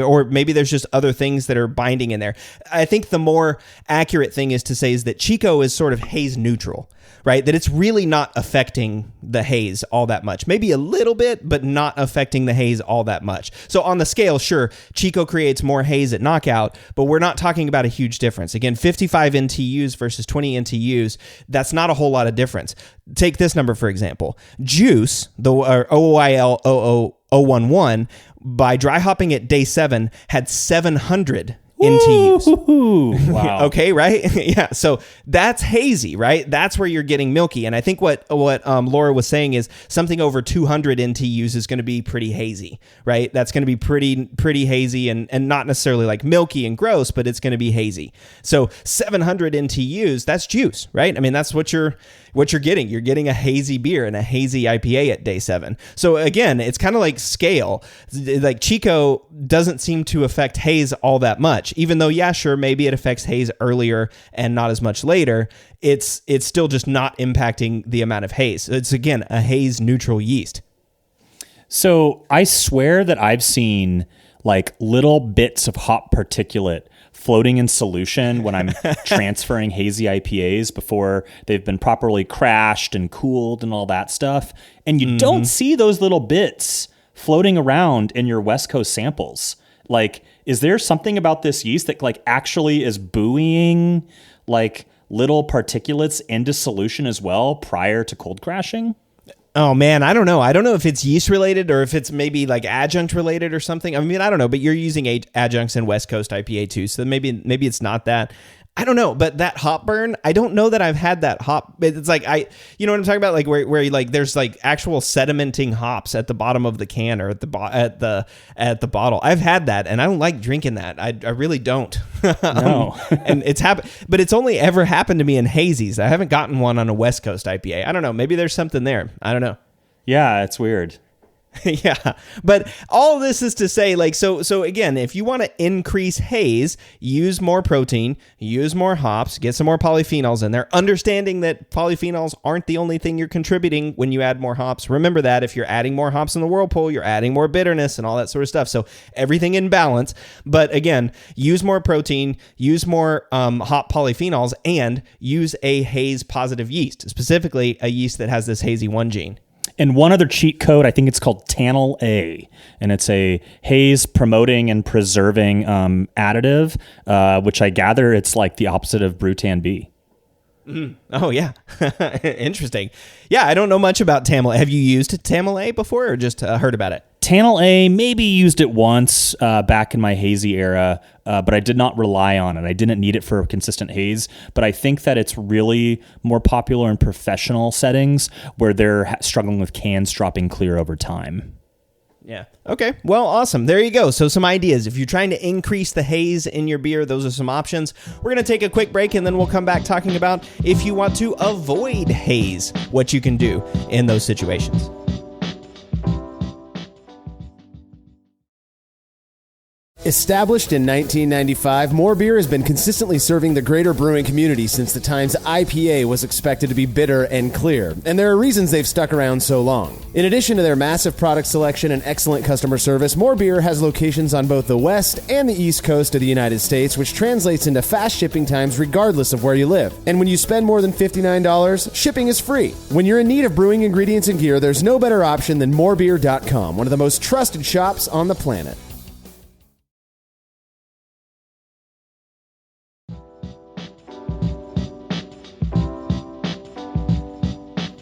there's just other things that are binding in there. I think the more accurate thing is to say is that Chico is sort of haze neutral. right? That it's really not affecting the haze all that much. Maybe a little bit, but not affecting the haze all that much. So on the scale, sure, Chico creates more haze at knockout, but we're not talking about a huge difference. Again, 55 NTUs versus 20 NTUs, that's not a whole lot of difference. Take this number, for example. Juice, the OOIL00011, by dry hopping at day 7, had 700 NTUs. Wow. Okay, right? Yeah. So that's hazy, right? That's where you're getting milky. And I think what Laura was saying is something over 200 NTUs is going to be pretty hazy, right? That's going to be pretty hazy and not necessarily like milky and gross, but it's going to be hazy. So 700 NTUs, that's juice, right? I mean, that's what you're getting. You're getting a hazy beer and a hazy IPA at day 7. So again, it's kind of like scale. Like Chico doesn't seem to affect haze all that much, even though, yeah, sure, maybe it affects haze earlier and not as much later. It's still just not impacting the amount of haze. It's, again, a haze neutral yeast. So I swear that I've seen like little bits of hop particulate floating in solution when I'm transferring hazy IPAs before they've been properly crashed and cooled and all that stuff. And you don't see those little bits floating around in your West Coast samples. Like, is there something about this yeast that like actually is buoying like little particulates into solution as well prior to cold crashing? Oh man, I don't know. I don't know if it's yeast related or if it's maybe like adjunct related or something. I mean, I don't know, but you're using adjuncts in West Coast IPA too, so maybe it's not that. I don't know, but that hop burn, I don't know that I've had that hop. It's like you know what I'm talking about, like where like there's like actual sedimenting hops at the bottom of the can or at the bottle. I've had that, and I don't like drinking that. I really don't. No, and it's happened, but it's only ever happened to me in hazies. I haven't gotten one on a West Coast IPA. I don't know. Maybe there's something there. I don't know. Yeah, it's weird. Yeah, but all of this is to say, like, so again, if you want to increase haze, use more protein, use more hops, get some more polyphenols in there, understanding that polyphenols aren't the only thing you're contributing when you add more hops. Remember that if you're adding more hops in the whirlpool, you're adding more bitterness and all that sort of stuff. So everything in balance. But again, use more protein, use more hop polyphenols, and use a haze positive yeast, specifically a yeast that has this hazy 1 gene. And one other cheat code, I think it's called Tannel A, and it's a haze promoting and preserving additive, which I gather it's like the opposite of Brutan B. Oh, yeah. Interesting. Yeah, I don't know much about Tannel A. Have you used Tannel A before or just heard about it? Tannel A, maybe used it once back in my hazy era, but I did not rely on it. I didn't need it for a consistent haze, but I think that it's really more popular in professional settings where they're struggling with cans dropping clear over time. Yeah. Okay. Well, awesome. There you go. So some ideas. If you're trying to increase the haze in your beer, those are some options. We're going to take a quick break and then we'll come back talking about if you want to avoid haze, what you can do in those situations. Established in 1995, More Beer has been consistently serving the greater brewing community since the times IPA was expected to be bitter and clear, and there are reasons they've stuck around so long. In addition to their massive product selection and excellent customer service, More Beer has locations on both the West and the East Coast of the United States, which translates into fast shipping times regardless of where you live. And when you spend more than $59, shipping is free. When you're in need of brewing ingredients and gear, there's no better option than morebeer.com, one of the most trusted shops on the planet.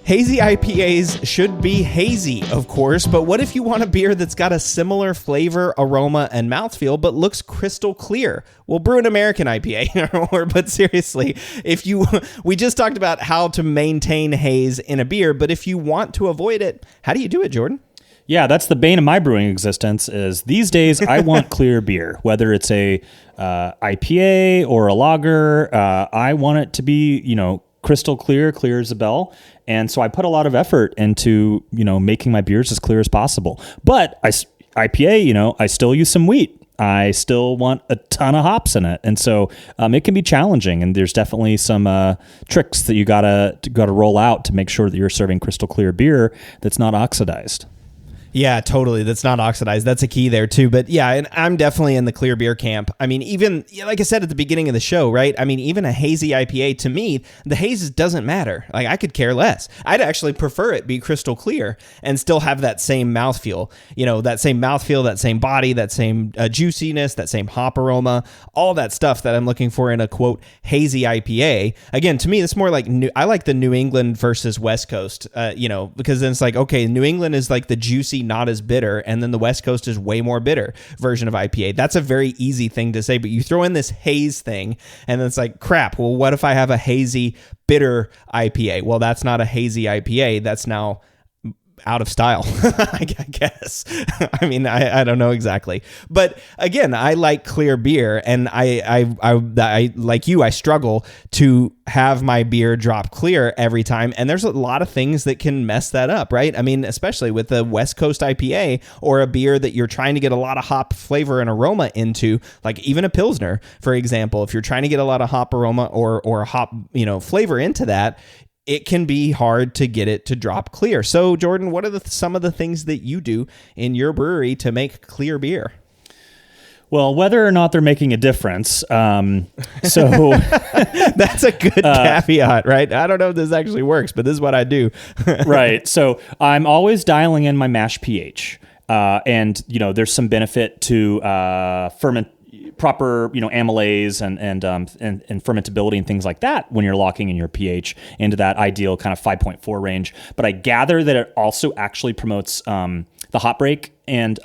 Hazy IPAs should be hazy, of course, but what if you want a beer that's got a similar flavor, aroma, and mouthfeel, but looks crystal clear? Well, brew an American IPA. But seriously, we just talked about how to maintain haze in a beer, but if you want to avoid it, how do you do it, Jordan? Yeah, that's the bane of my brewing existence is these days I want clear beer, whether it's a IPA or a lager. I want it to be, crystal clear as a bell. And so I put a lot of effort into, making my beers as clear as possible. But IPA, I still use some wheat. I still want a ton of hops in it. And so it can be challenging. And there's definitely some tricks that you gotta roll out to make sure that you're serving crystal clear beer that's not oxidized. Yeah, totally. That's not oxidized. That's a key there too. But yeah, and I'm definitely in the clear beer camp. I mean, even like I said at the beginning of the show, right? I mean, even a hazy IPA, to me, the haze doesn't matter. Like, I could care less. I'd actually prefer it be crystal clear and still have that same mouthfeel. You know, that same mouthfeel, that same body, that same juiciness, that same hop aroma, all that stuff that I'm looking for in a quote hazy IPA. Again, to me, it's more like I like the New England versus West Coast. You know, because then it's like, okay, New England is like the juicy, not as bitter, and then the West Coast is way more bitter version of IPA. That's a very easy thing to say, but you throw in this haze thing and then it's like, crap, well, what if I have a hazy bitter IPA? Well, that's not a hazy IPA. That's now out of style, I guess. I mean, I don't know exactly, but again, I like clear beer, and I like you, I struggle to have my beer drop clear every time, and there's a lot of things that can mess that up, right? I mean, especially with the West Coast IPA or a beer that you're trying to get a lot of hop flavor and aroma into, like even a Pilsner, for example. If you're trying to get a lot of hop aroma or hop, you know, flavor into that, it can be hard to get it to drop clear. So, Jordan, what are some of the things that you do in your brewery to make clear beer? Well, whether or not they're making a difference. So that's a good caveat, right? I don't know if this actually works, but this is what I do. Right. So I'm always dialing in my mash pH. And, you know, there's some benefit to proper, you know, amylase and fermentability and things like that when you're locking in your pH into that ideal kind of 5.4 range. But I gather that it also actually promotes the hop break and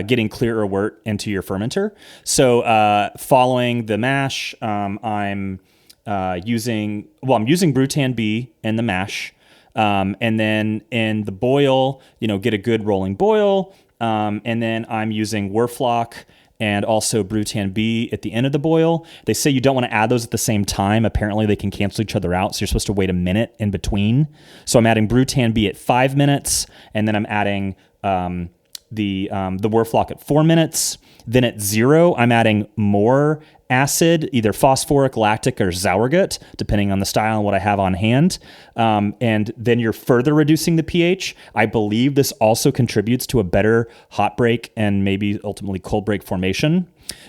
getting clear or wort into your fermenter. So following the mash, I'm using Brutan B in the mash. And then in the boil, you know, get a good rolling boil. And then I'm using Werflock and also Brutan B at the end of the boil. They say you don't want to add those at the same time. Apparently they can cancel each other out, so you're supposed to wait a minute in between. So I'm adding Brutan B at 5 minutes, and then I'm adding the Werflock at 4 minutes. Then at 0, I'm adding more acid, either phosphoric, lactic, or Sauergut, depending on the style and what I have on hand. And then you're further reducing the pH. I believe this also contributes to a better hot break and maybe ultimately cold break formation.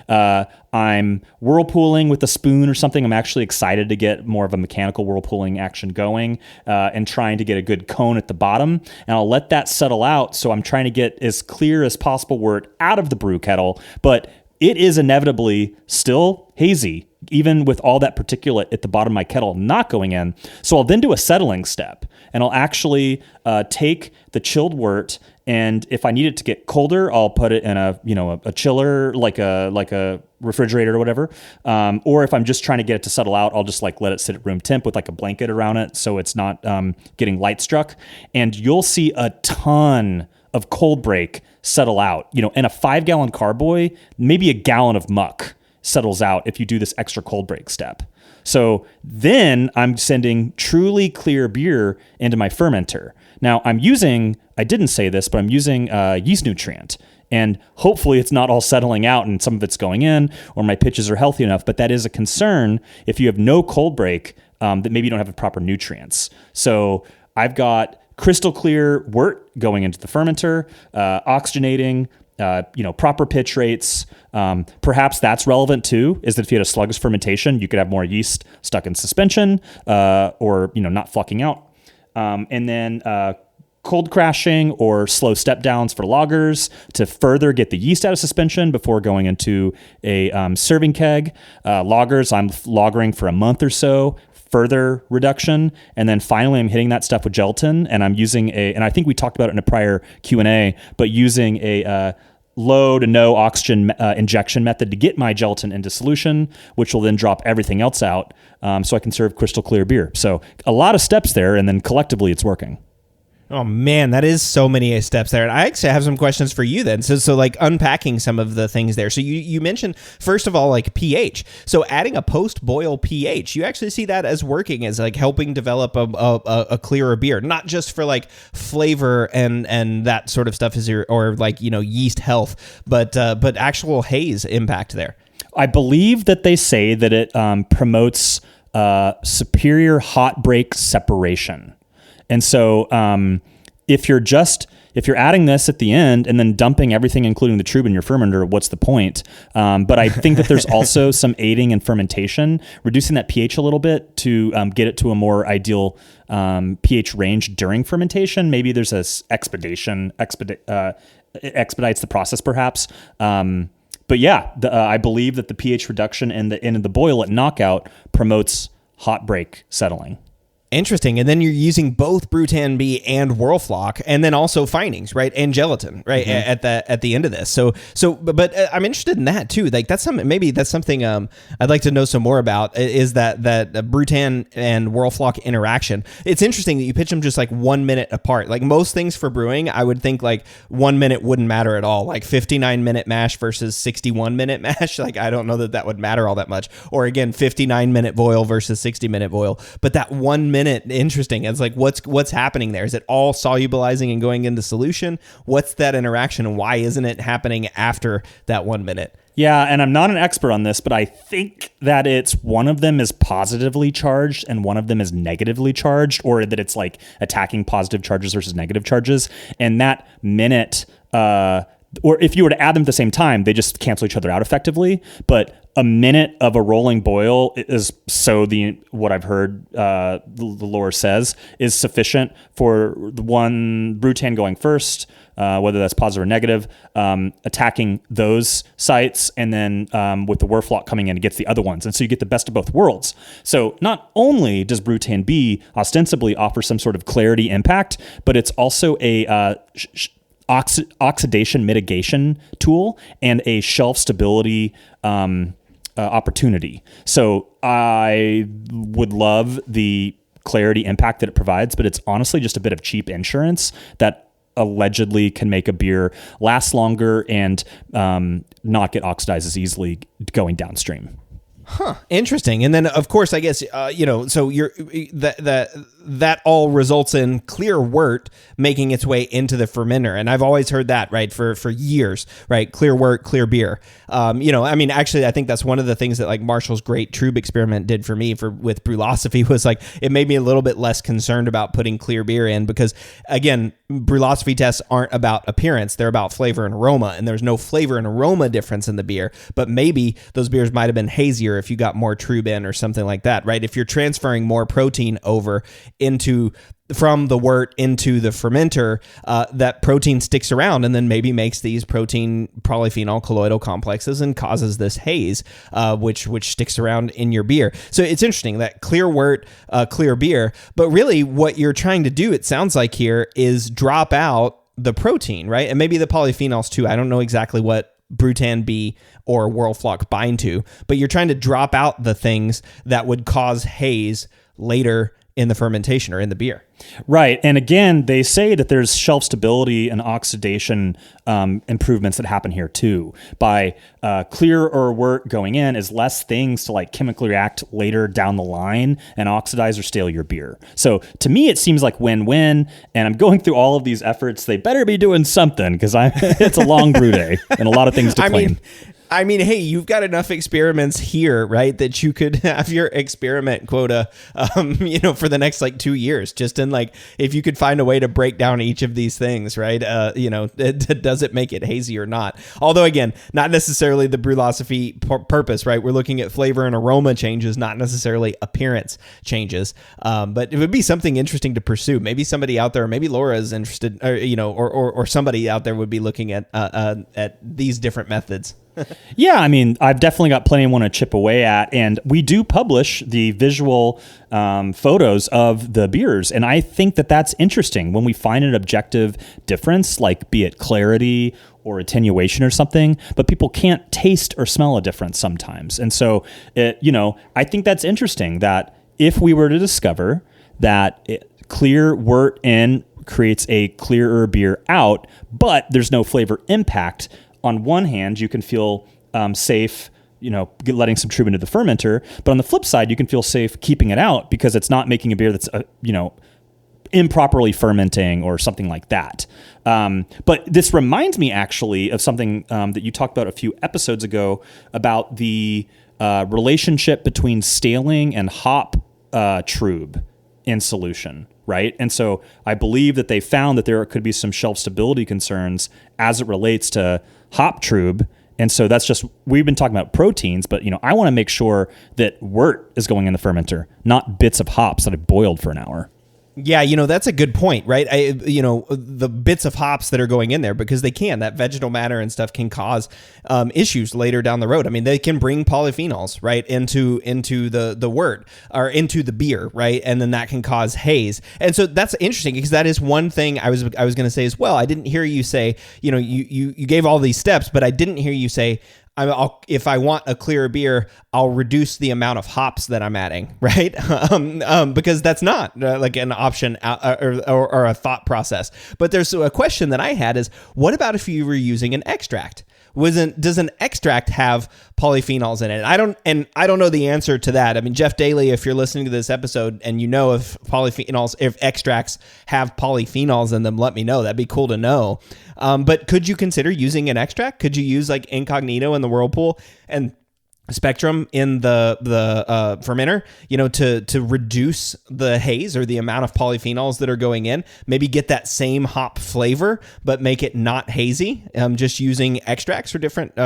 I'm whirlpooling with a spoon or something. I'm actually excited to get more of a mechanical whirlpooling action going and trying to get a good cone at the bottom. And I'll let that settle out. So I'm trying to get as clear as possible wort out of the brew kettle, but it is inevitably still hazy, even with all that particulate at the bottom of my kettle not going in. So I'll then do a settling step, and I'll actually take the chilled wort, and if I need it to get colder, I'll put it in a chiller, like a refrigerator or whatever. Or if I'm just trying to get it to settle out, I'll just let it sit at room temp with like a blanket around it so it's not getting light struck. And you'll see a ton of cold break settle out. You know, in a 5-gallon carboy, maybe a gallon of muck settles out if you do this extra cold break step. So then I'm sending truly clear beer into my fermenter. Now I didn't say this, but I'm using yeast nutrient. And hopefully it's not all settling out and some of it's going in, or my pitches are healthy enough. But that is a concern if you have no cold break, that maybe you don't have the proper nutrients. So I've got crystal clear wort going into the fermenter, oxygenating, proper pitch rates. Perhaps that's relevant too, is that if you had a sluggish fermentation, you could have more yeast stuck in suspension or not flocking out. And then cold crashing or slow step downs for lagers to further get the yeast out of suspension before going into a serving keg. Lagers, I'm lagering for a month or so, further reduction. And then finally I'm hitting that stuff with gelatin, and I'm using and I think we talked about it in a prior Q&A, but using a low to no oxygen injection method to get my gelatin into solution, which will then drop everything else out so I can serve crystal clear beer. So a lot of steps there, and then collectively it's working. Oh man, that is so many steps there. And I actually have some questions for you then. So like unpacking some of the things there. So you mentioned, first of all, like pH. So adding a post-boil pH, you actually see that as working as like helping develop a clearer beer, not just for like flavor and that sort of stuff or yeast health, but actual haze impact there. I believe that they say that it promotes superior hot break separation. And so if you're adding this at the end and then dumping everything, including the trub in your fermenter, what's the point? But I think that there's also some aiding in fermentation, reducing that pH a little bit to get it to a more ideal pH range during fermentation. Maybe there's expedites the process perhaps. But yeah, I believe that the pH reduction in the boil at knockout promotes hot break settling. Interesting. And then you're using both Brutan B and Whirlfloc, and then also finings, right? And gelatin, right? At the end of this. But I'm interested in that too. Like that's something I'd like to know some more about, is that Brutan and Whirlfloc interaction. It's interesting that you pitch them just like 1 minute apart. Like most things for brewing, I would think like 1 minute wouldn't matter at all. Like 59-minute mash versus 61-minute mash. Like I don't know that would matter all that much. Or again, 59-minute boil versus 60-minute boil. But that 1 minute, interesting. It's like what's happening there? Is it all solubilizing and going into solution? What's that interaction, and why isn't it happening after that 1 minute? Yeah, and I'm not an expert on this, but I think that it's one of them is positively charged and one of them is negatively charged, or that it's like attacking positive charges versus negative charges. And that minute, or if you were to add them at the same time, they just cancel each other out effectively. But a minute of a rolling boil is, so what I've heard the lore says, is sufficient for the one Brutan going first, whether that's positive or negative, attacking those sites, and then with the Whirlfloc coming in, it gets the other ones. And so you get the best of both worlds. So not only does Brutan B ostensibly offer some sort of clarity impact, but it's also a oxidation mitigation tool and a shelf stability opportunity. So I would love the clarity impact that it provides, but it's honestly just a bit of cheap insurance that allegedly can make a beer last longer and not get oxidized as easily going downstream. Huh. Interesting. And then, of course, I guess so you're that all results in clear wort making its way into the fermenter, and I've always heard that, right, for years, right? Clear wort, clear beer. Actually, I think that's one of the things that like Marshall's great trub experiment did for me with Brewlosophy, was like it made me a little bit less concerned about putting clear beer in, because again, Brewlosophy tests aren't about appearance; they're about flavor and aroma, and there's no flavor and aroma difference in the beer. But maybe those beers might have been hazier if you got more trub in or something like that, right? If you're transferring more protein over from the wort into the fermenter, that protein sticks around and then maybe makes these protein polyphenol colloidal complexes and causes this haze, which sticks around in your beer. So it's interesting that clear wort, clear beer, but really what you're trying to do, it sounds like here, is drop out the protein, right? And maybe the polyphenols too. I don't know exactly what Brutan B or Whirlfloc bind to, but you're trying to drop out the things that would cause haze later in the fermentation or in the beer. Right. And again, they say that there's shelf stability and oxidation improvements that happen here too. By clear or wort going in is less things to like chemically react later down the line and oxidize or stale your beer. So to me, it seems like win-win. And I'm going through all of these efforts. They better be doing something, because it's a long brew day and a lot of things to claim. I mean, hey, you've got enough experiments here, right, that you could have your experiment quota, for the next like 2 years. Just in like, if you could find a way to break down each of these things, right? Does it make it hazy or not? Although again, not necessarily the Brewlosophy purpose, right? We're looking at flavor and aroma changes, not necessarily appearance changes. But it would be something interesting to pursue. Maybe somebody out there, maybe Laura is interested, or somebody out there would be looking at these different methods. Yeah, I mean, I've definitely got plenty I want to chip away at, and we do publish the visual photos of the beers, and I think that that's interesting when we find an objective difference, like be it clarity or attenuation or something, but people can't taste or smell a difference sometimes. And so, I think that's interesting that if we were to discover that clear wort in creates a clearer beer out, but there's no flavor impact, on one hand, you can feel safe, letting some trub into the fermenter. But on the flip side, you can feel safe keeping it out because it's not making a beer that's, improperly fermenting or something like that. But this reminds me actually of something that you talked about a few episodes ago about the relationship between staling and hop trub in solution. right? And so I believe that they found that there could be some shelf stability concerns as it relates to hop trub. And so that's just, we've been talking about proteins, but I want to make sure that wort is going in the fermenter, not bits of hops that I've boiled for an hour. Yeah, that's a good point, right? The bits of hops that are going in there, because that vegetal matter and stuff can cause issues later down the road. I mean, they can bring polyphenols, right, into the wort or into the beer, right? And then that can cause haze. And so that's interesting, because that is one thing I was going to say as well. I didn't hear you say, you gave all these steps, but I didn't hear you say, if I want a clearer beer, I'll reduce the amount of hops that I'm adding, right? Because that's not like an option or a thought process. But there's a question that I had is, what about if you were using an extract? Does an extract have polyphenols in it? I don't know the answer to that. I mean, Jeff Daly, if you're listening to this episode and if extracts have polyphenols in them, let me know. That'd be cool to know. But could you consider using an extract? Could you use like Incognito in the Whirlpool and Spectrum in the fermenter, to reduce the haze or the amount of polyphenols that are going in? Maybe get that same hop flavor, but make it not hazy. Just using extracts or different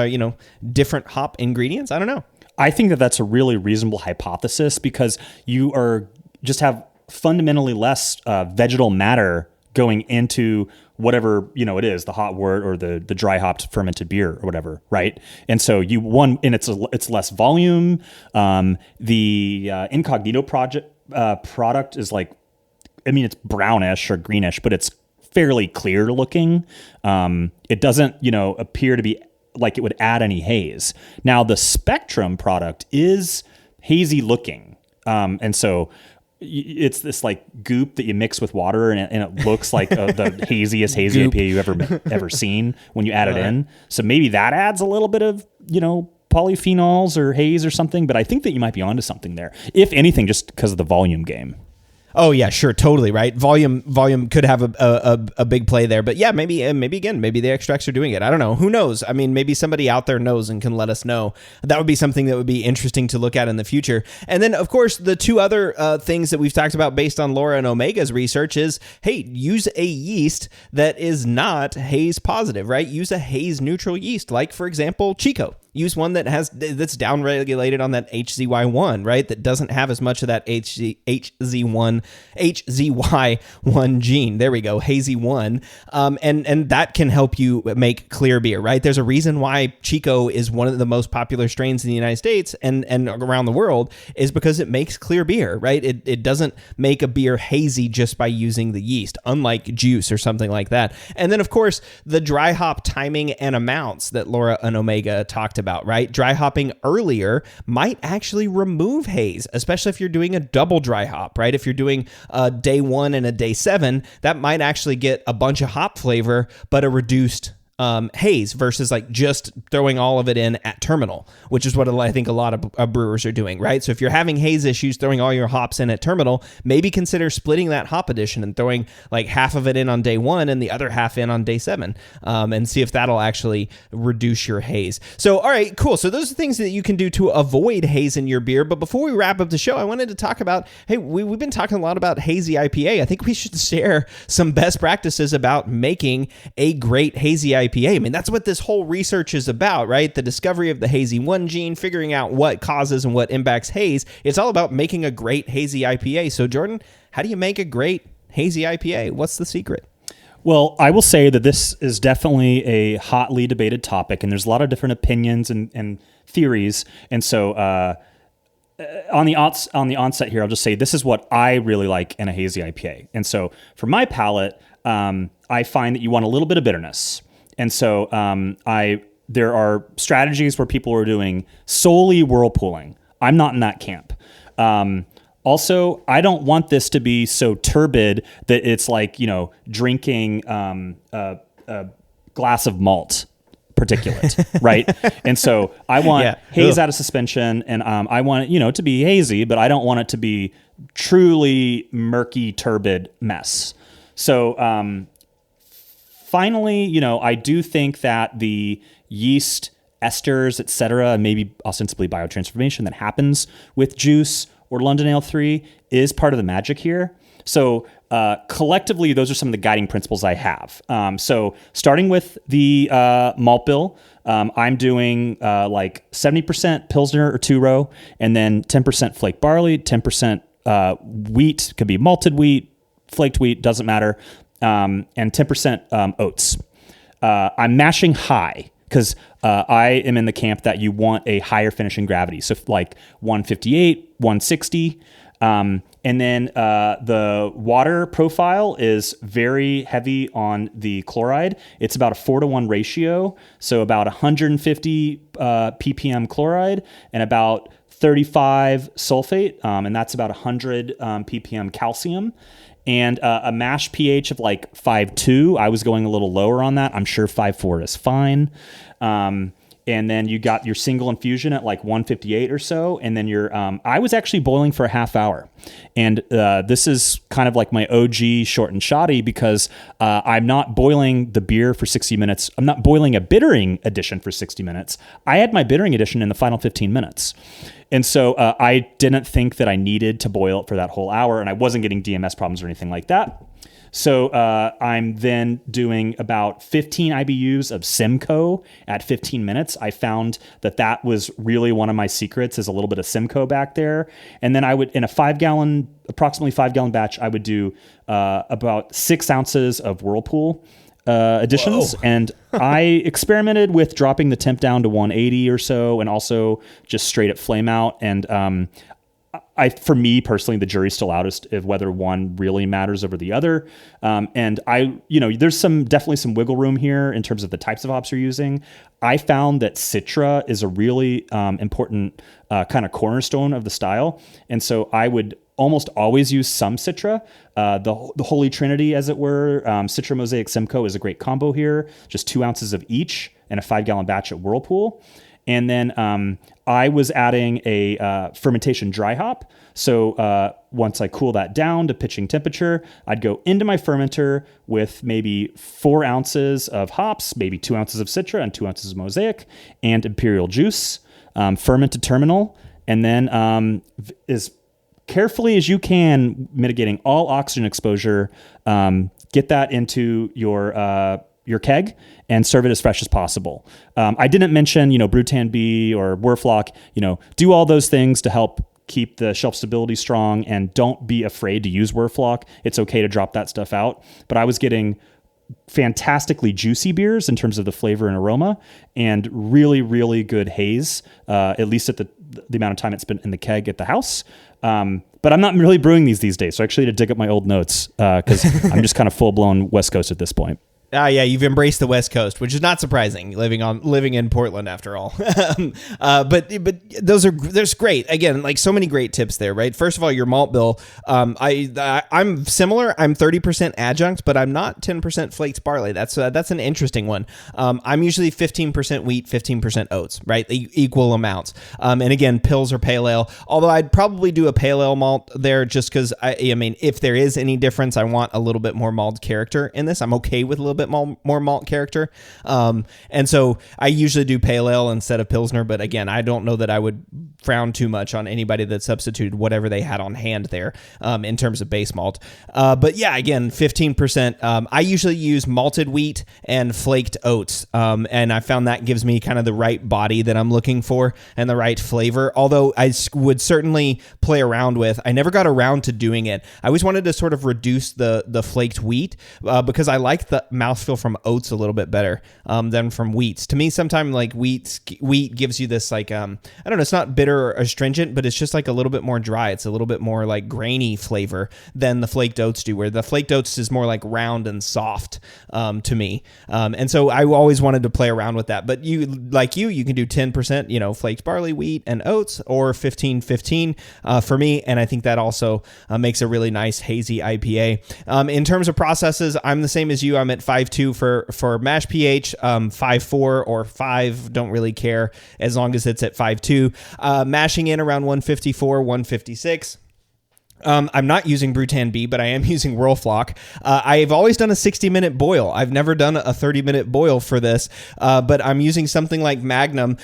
hop ingredients. I don't know. I think that that's a really reasonable hypothesis, because you are just have fundamentally less vegetal matter going into whatever it is, the hot wort or the dry hopped fermented beer or whatever, right? And so it's less volume. The Incognito product is like, it's brownish or greenish, but it's fairly clear looking. It doesn't appear to be like it would add any haze. Now the Spectrum product is hazy looking, and so it's this like goop that you mix with water, and it looks like the haziest hazy IPA you've ever seen when you add it in. So maybe that adds a little bit of polyphenols or haze or something. But I think that you might be onto something there, if anything, just because of the volume game. Oh yeah, sure, totally, right. Volume could have a big play there, but yeah, maybe the extracts are doing it. I don't know. Who knows? I mean, maybe somebody out there knows and can let us know. That would be something that would be interesting to look at in the future. And then, of course, the two other things that we've talked about based on Laura and Omega's research is, hey, use a yeast that is not haze positive, right? Use a haze neutral yeast, like for example, Chico. Use one that's downregulated on that HZY1, right? That doesn't have as much of that HZY1 gene. There we go, hazy one. And that can help you make clear beer, right? There's a reason why Chico is one of the most popular strains in the United States and around the world, is because it makes clear beer, right? It doesn't make a beer hazy just by using the yeast, unlike juice or something like that. And then, of course, the dry hop timing and amounts that Laura and Omega talked about, right? Dry hopping earlier might actually remove haze, especially if you're doing a double dry hop, right? If you're doing a day 1 and a day 7, that might actually get a bunch of hop flavor, but a reduced haze versus like just throwing all of it in at terminal, which is what I think a lot of brewers are doing, right? So if you're having haze issues throwing all your hops in at terminal, maybe consider splitting that hop addition and throwing like half of it in on day 1 and the other half in on day 7, and see if that'll actually reduce your haze. So, all right, cool. So those are things that you can do to avoid haze in your beer. But before we wrap up the show, I wanted to talk about, hey, we've been talking a lot about hazy IPA. I think we should share some best practices about making a great hazy IPA. I mean, that's what this whole research is about, right? The discovery of the hazy 1 gene, figuring out what causes and what impacts haze. It's all about making a great hazy IPA. So, Jordan, how do you make a great hazy IPA? What's the secret? Well, I will say that this is definitely a hotly debated topic, and there's a lot of different opinions and theories. And so, on the onset here, I'll just say this is what I really like in a hazy IPA. And so, for my palate, I find that you want a little bit of bitterness. And so there are strategies where people are doing solely whirlpooling. I'm not in that camp. Also, I don't want this to be so turbid that it's like, drinking a glass of malt particulate, right? And so I want haze out of suspension, and I want it, to be hazy, but I don't want it to be truly murky, turbid mess. So finally, I do think that the yeast esters, et cetera, and maybe ostensibly biotransformation that happens with juice or London Ale 3 is part of the magic here. So collectively, those are some of the guiding principles I have. So starting with the malt bill, I'm doing like 70% Pilsner or 2-row, and then 10% flake barley, 10% wheat, could be malted wheat, flaked wheat, doesn't matter, and 10% oats. I'm mashing high because I am in the camp that you want a higher finishing gravity. So like 158, 160. And then the water profile is very heavy on the chloride. It's about a 4-to-1 ratio. So about 150 ppm chloride and about 35 sulfate. And that's about 100 ppm calcium. And a mash pH of like 5.2. I was going a little lower on that. I'm sure 5.4 is fine. And then you got your single infusion at like 158 or so. And then I was actually boiling for a half hour. And this is kind of like my OG short and shoddy because I'm not boiling the beer for 60 minutes. I'm not boiling a bittering addition for 60 minutes. I had my bittering addition in the final 15 minutes. And so I didn't think that I needed to boil it for that whole hour, and I wasn't getting DMS problems or anything like that. So I'm then doing about 15 IBUs of Simcoe at 15 minutes. I found that was really one of my secrets, is a little bit of Simcoe back there. And then I would, in a approximately 5-gallon batch, I would do about 6 ounces of Whirlpool additions. Whoa. And I experimented with dropping the temp down to 180 or so, and also just straight up flame out. And for me personally, the jury's still out as to whether one really matters over the other. And there's definitely some wiggle room here in terms of the types of hops you're using. I found that Citra is a really important kind of cornerstone of the style. And so I would almost always use some Citra, the Holy Trinity, as it were. Citra Mosaic Simcoe is a great combo here, just 2 ounces of each in a 5-gallon batch at Whirlpool. And then I was adding a fermentation dry hop. So once I cool that down to pitching temperature, I'd go into my fermenter with maybe 4 ounces of hops, maybe 2 ounces of Citra and 2 ounces of Mosaic and Imperial juice, ferment to terminal, and then as carefully as you can, mitigating all oxygen exposure, get that into your keg and serve it as fresh as possible. I didn't mention, Brutan B or Werflock, do all those things to help keep the shelf stability strong, and don't be afraid to use Werflock. It's okay to drop that stuff out. But I was getting fantastically juicy beers in terms of the flavor and aroma, and really, really good haze, at least at the amount of time it's been in the keg at the house. But I'm not really brewing these days. So I actually had to dig up my old notes because I'm just kind of full blown West Coast at this point. Yeah, you've embraced the West Coast, which is not surprising, living in Portland after all. But there's great. Again, like so many great tips there, right? First of all, your malt bill. I'm similar. I'm 30% adjunct, but I'm not 10% flaked barley. That's an interesting one. I'm usually 15% wheat, 15% oats, right? Equal amounts. And again, pills or pale ale. Although I'd probably do a pale ale malt there, just because I mean, if there is any difference, I want a little bit more malt character in this. I'm okay with a little bit more malt character, and so I usually do pale ale instead of Pilsner, but again, I don't know that I would frown too much on anybody that substituted whatever they had on hand there in terms of base malt. But yeah, again, 15%. I usually use malted wheat and flaked oats, and I found that gives me kind of the right body that I'm looking for and the right flavor, although I would certainly play around with. I never got around to doing it. I always wanted to sort of reduce the flaked wheat because I like the mouthfeel from oats a little bit better than from wheats. To me, sometimes like wheat gives you this like I don't know, it's not bitter or astringent, but it's just like a little bit more dry. It's a little bit more like grainy flavor than the flaked oats do, where the flaked oats is more like round and soft to me. And so I always wanted to play around with that. But you can do 10%, flaked barley, wheat, and oats, or 15-15 for me. And I think that also makes a really nice hazy IPA. In terms of processes, I'm the same as you. I'm at 5.2 for mash pH, 5.4 or 5, don't really care as long as it's at 5.2. Mashing in around 154, 156. I'm not using Brutan B, but I am using Whirlflock. I've always done a 60-minute boil. I've never done a 30-minute boil for this, but I'm using something like Magnum.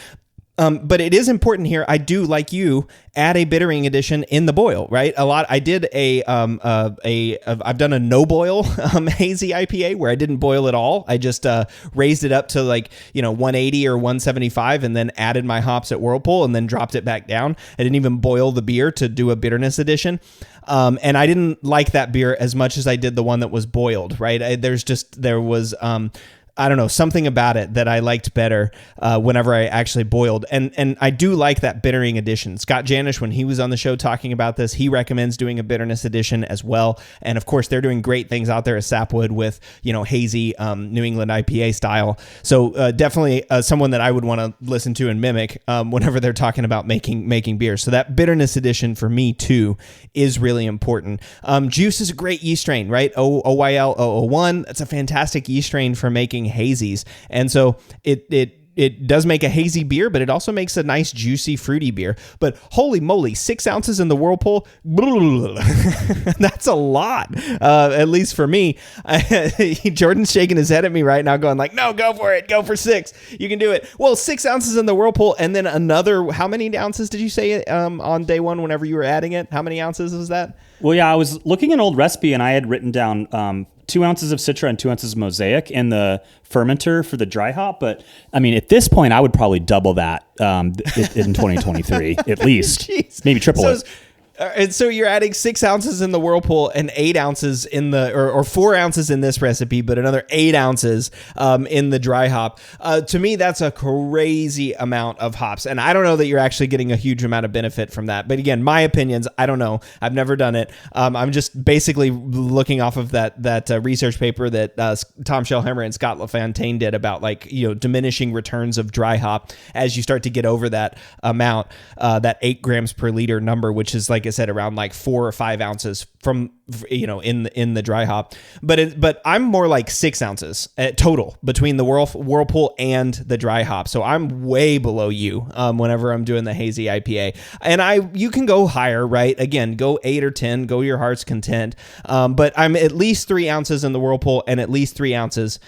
But it is important here. I do, like you, add a bittering addition in the boil, right? I did I've done a no boil hazy IPA where I didn't boil at all. I just raised it up to 180 or 175 and then added my hops at Whirlpool and then dropped it back down. I didn't even boil the beer to do a bitterness addition. And I didn't like that beer as much as I did the one that was boiled, right? There was I don't know, something about it that I liked better whenever I actually boiled. And I do like that bittering addition. Scott Janish, when he was on the show talking about this, he recommends doing a bitterness addition as well. And of course, they're doing great things out there at Sapwood with, hazy New England IPA style. So definitely someone that I would want to listen to and mimic whenever they're talking about making beer. So that bitterness addition for me too is really important. Juice is a great yeast strain, right? OYL 001. That's a fantastic yeast strain for making hazies, and so it does make a hazy beer, but it also makes a nice juicy fruity beer. But holy moly, 6 ounces in the Whirlpool, that's a lot, at least for me. Jordan's shaking his head at me right now going like, no, go for it, go for 6, you can do it. Well, 6 ounces in the Whirlpool, and then another, how many ounces did you say on day one whenever you were adding it? How many ounces was that? Well, yeah, I was looking at an old recipe and I had written down 2 ounces of Citra and 2 ounces of Mosaic in the fermenter for the dry hop. But I mean, at this point, I would probably double that in 2023, at least. Jeez. Maybe triple it. And so you're adding 6 ounces in the Whirlpool and 8 ounces in or 4 ounces in this recipe, but another 8 ounces in the dry hop. To me, that's a crazy amount of hops. And I don't know that you're actually getting a huge amount of benefit from that. But again, my opinions, I don't know. I've never done it. I'm just basically looking off of that research paper that Tom Schellhammer and Scott LaFontaine did about diminishing returns of dry hop as you start to get over that amount, that 8 grams per liter number, which is like I said, around 4 or 5 ounces from in the dry hop, but I'm more like 6 ounces total between the Whirlpool and the dry hop. So I'm way below you whenever I'm doing the hazy IPA, and you can go higher, right? Again, go 8 or 10, go your heart's content. But I'm at least 3 ounces in the Whirlpool and at least 3 ounces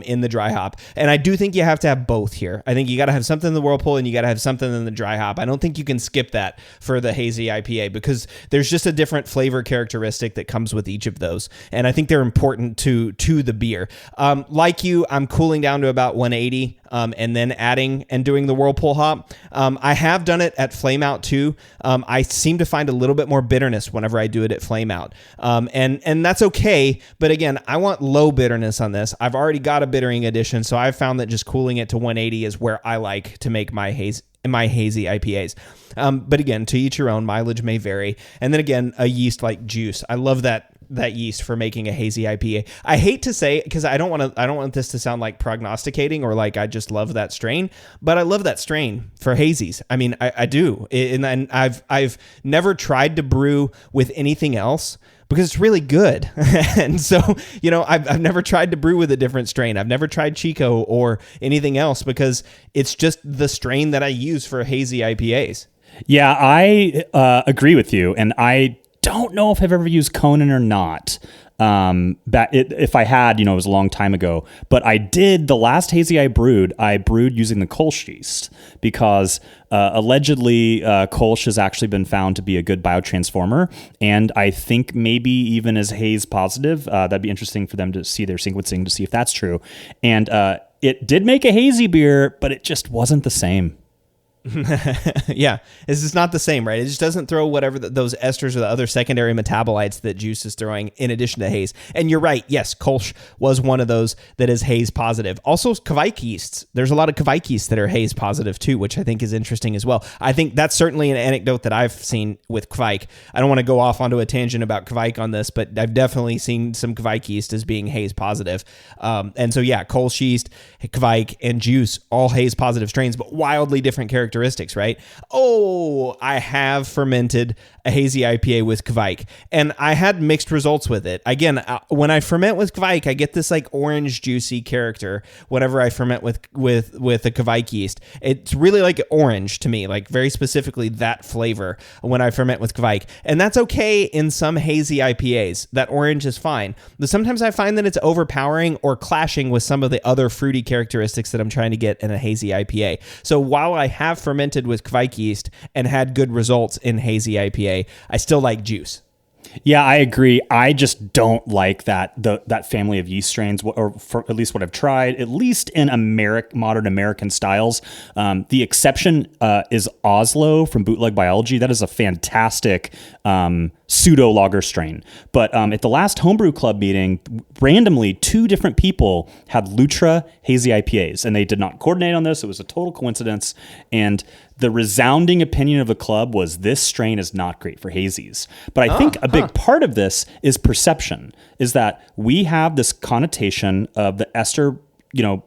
in the dry hop. And I do think you have to have both here. I think you got to have something in the Whirlpool and you got to have something in the dry hop. I don't think you can skip that for the hazy IPA because there's just a different flavor characteristic that comes with each of those, and I think they're important to the beer. Like you, I'm cooling down to about 180 and then adding and doing the Whirlpool hop. I have done it at Flame Out too. I seem to find a little bit more bitterness whenever I do it at Flame Out, and that's okay, but again, I want low bitterness on this. I've already got a bittering addition, so I've found that just cooling it to 180 is where I like to make my hazy IPAs. But again, to each your own, mileage may vary. And then again, a yeast like Juice. I love that yeast for making a hazy IPA. I hate to say, because I don't want this to sound like prognosticating or like I just love that strain, but I love that strain for hazies. I mean, I do. And I've never tried to brew with anything else because it's really good. And so, I've never tried to brew with a different strain. I've never tried Chico or anything else because it's just the strain that I use for hazy IPAs. Yeah, I agree with you. And I don't know if I've ever used Conan or not. If I had, it was a long time ago, but I did the last hazy I brewed using the Kolsch yeast because allegedly Kolsch has actually been found to be a good biotransformer, and I think maybe even as Haze positive. That'd be interesting for them to see their sequencing to see if that's true. And it did make a hazy beer, but it just wasn't the same. Yeah, it's just not the same, right? It just doesn't throw whatever those esters or the other secondary metabolites that Juice is throwing in addition to Haze. And you're right, yes, Kolsch was one of those that is Haze positive. Also, Kvike yeasts. There's a lot of Kvike yeasts that are Haze positive too, which I think is interesting as well. I think that's certainly an anecdote that I've seen with Kvike. I don't want to go off onto a tangent about Kvike on this, but I've definitely seen some Kvike yeast as being Haze positive. And so, yeah, Kolsch yeast, Kvike, and Juice, all Haze positive strains, but wildly different characteristics, right? Oh, I have fermented a hazy IPA with Kvike, and I had mixed results with it. Again, when I ferment with Kvike, I get this like orange juicy character whenever I ferment with a Kvike yeast. It's really like orange to me, like very specifically that flavor when I ferment with Kvike. And that's okay in some hazy IPAs. That orange is fine. But sometimes I find that it's overpowering or clashing with some of the other fruity characteristics that I'm trying to get in a hazy IPA. So while I have fermented with Kvike yeast and had good results in hazy IPA. I still like juice. Yeah, I agree. I just don't like that family of yeast strains, or for at least what I've tried, at least in modern American styles. The exception is Oslo from Bootleg Biology. That is a fantastic pseudo lager strain. But at the last homebrew club meeting, randomly 2 different people had Lutra hazy IPAs, and they did not coordinate on this. It was a total coincidence. And the resounding opinion of the club was this strain is not great for hazies. But I think a big part of this is perception, is that we have this connotation of the ester,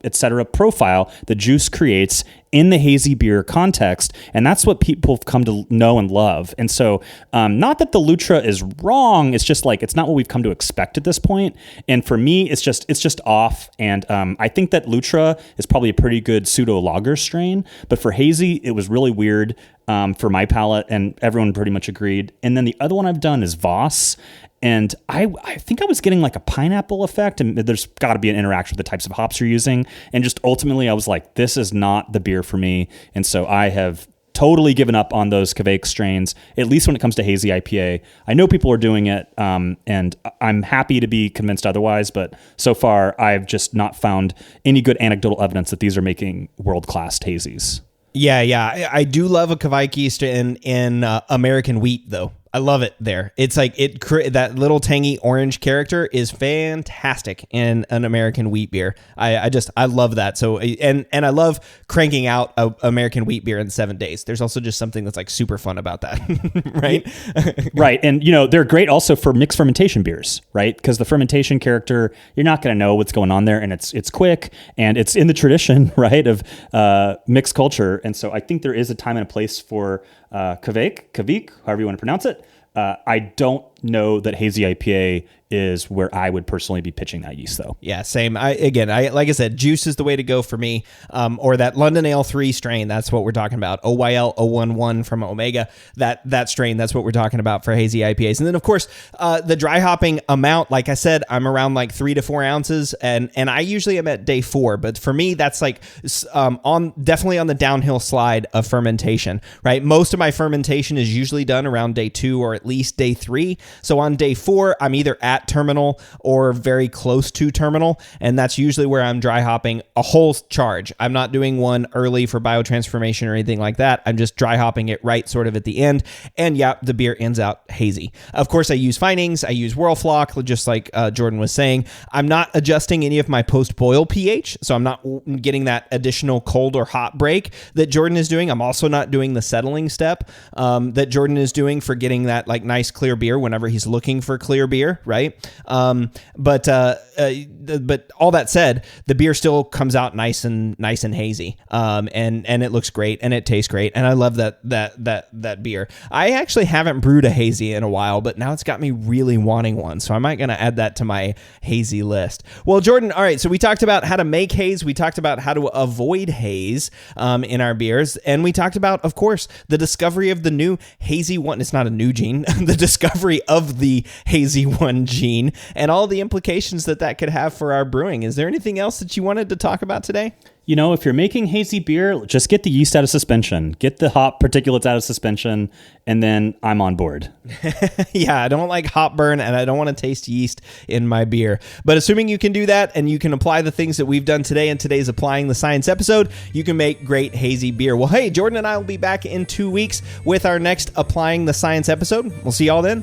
et cetera, profile the juice creates in the hazy beer context. And that's what people have come to know and love. And so not that the Lutra is wrong. It's just like, it's not what we've come to expect at this point. And for me, it's just off. And I think that Lutra is probably a pretty good pseudo lager strain, but for hazy, it was really weird for my palate, and everyone pretty much agreed. And then the other one I've done is Voss. And I think I was getting like a pineapple effect, and there's got to be an interaction with the types of hops you're using. And just ultimately, I was like, this is not the beer for me. And so I have totally given up on those Kvike strains, at least when it comes to hazy IPA. I know people are doing it, and I'm happy to be convinced otherwise. But so far, I've just not found any good anecdotal evidence that these are making world-class hazies. Yeah. I do love a Kvike yeast in American wheat, though. I love it there. It's like that little tangy orange character is fantastic in an American wheat beer. I love that. So and I love cranking out a American wheat beer in 7 days. There's also just something that's like super fun about that, right? Right. And they're great also for mixed fermentation beers, right? Because the fermentation character, you're not going to know what's going on there, and it's quick, and it's in the tradition, right, of mixed culture. And so I think there is a time and a place for Kvike, however you want to pronounce it. I don't know that hazy IPA is where I would personally be pitching that yeast, though. Yeah, same. Like I said, juice is the way to go for me. Or that London Ale 3 strain, that's what we're talking about. OYL 011 from Omega, that strain, that's what we're talking about for hazy IPAs. And then, of course, the dry hopping amount, like I said, I'm around like 3 to 4 ounces, and I usually am at day 4. But for me, that's like definitely on the downhill slide of fermentation, right? Most of my fermentation is usually done around day 2 or at least day 3. So on day 4, I'm either at terminal or very close to terminal, and that's usually where I'm dry hopping a whole charge. I'm not doing one early for biotransformation or anything like that. I'm just dry hopping it right sort of at the end, and yeah, the beer ends out hazy. Of course, I use Finings, I use Whirlflock, just like Jordan was saying. I'm not adjusting any of my post-boil pH, so I'm not getting that additional cold or hot break that Jordan is doing. I'm also not doing the settling step that Jordan is doing for getting that like nice clear beer whenever he's looking for clear beer, right? But all that said, the beer still comes out nice and hazy, and it looks great and it tastes great, and I love that beer. I actually haven't brewed a hazy in a while, but now it's got me really wanting one, so I might gonna add that to my hazy list. Well, Jordan, all right, so we talked about how to make haze, we talked about how to avoid haze in our beers, and we talked about, of course, the discovery of the new hazy one. It's not a new gene, the discovery of the hazy one gene, and all the implications that could have for our brewing. Is there anything else that you wanted to talk about today? If you're making hazy beer, just get the yeast out of suspension, get the hop particulates out of suspension, and then I'm on board. Yeah, I don't like hop burn, and I don't want to taste yeast in my beer. But assuming you can do that, and you can apply the things that we've done today in today's Applying the Science episode, you can make great hazy beer. Well, hey, Jordan and I will be back in 2 weeks with our next Applying the Science episode. We'll see y'all then.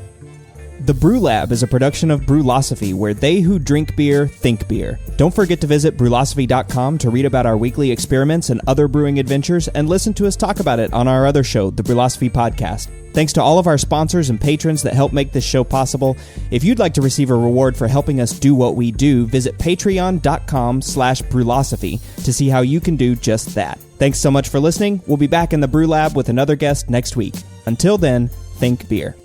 The Brew Lab is a production of Brewlosophy, where they who drink beer think beer. Don't forget to visit brewlosophy.com to read about our weekly experiments and other brewing adventures, and listen to us talk about it on our other show, the Brewlosophy Podcast. Thanks to all of our sponsors and patrons that help make this show possible. If you'd like to receive a reward for helping us do what we do, visit patreon.com/brewlosophy to see how you can do just that. Thanks so much for listening. We'll be back in the Brew Lab with another guest next week. Until then, think beer.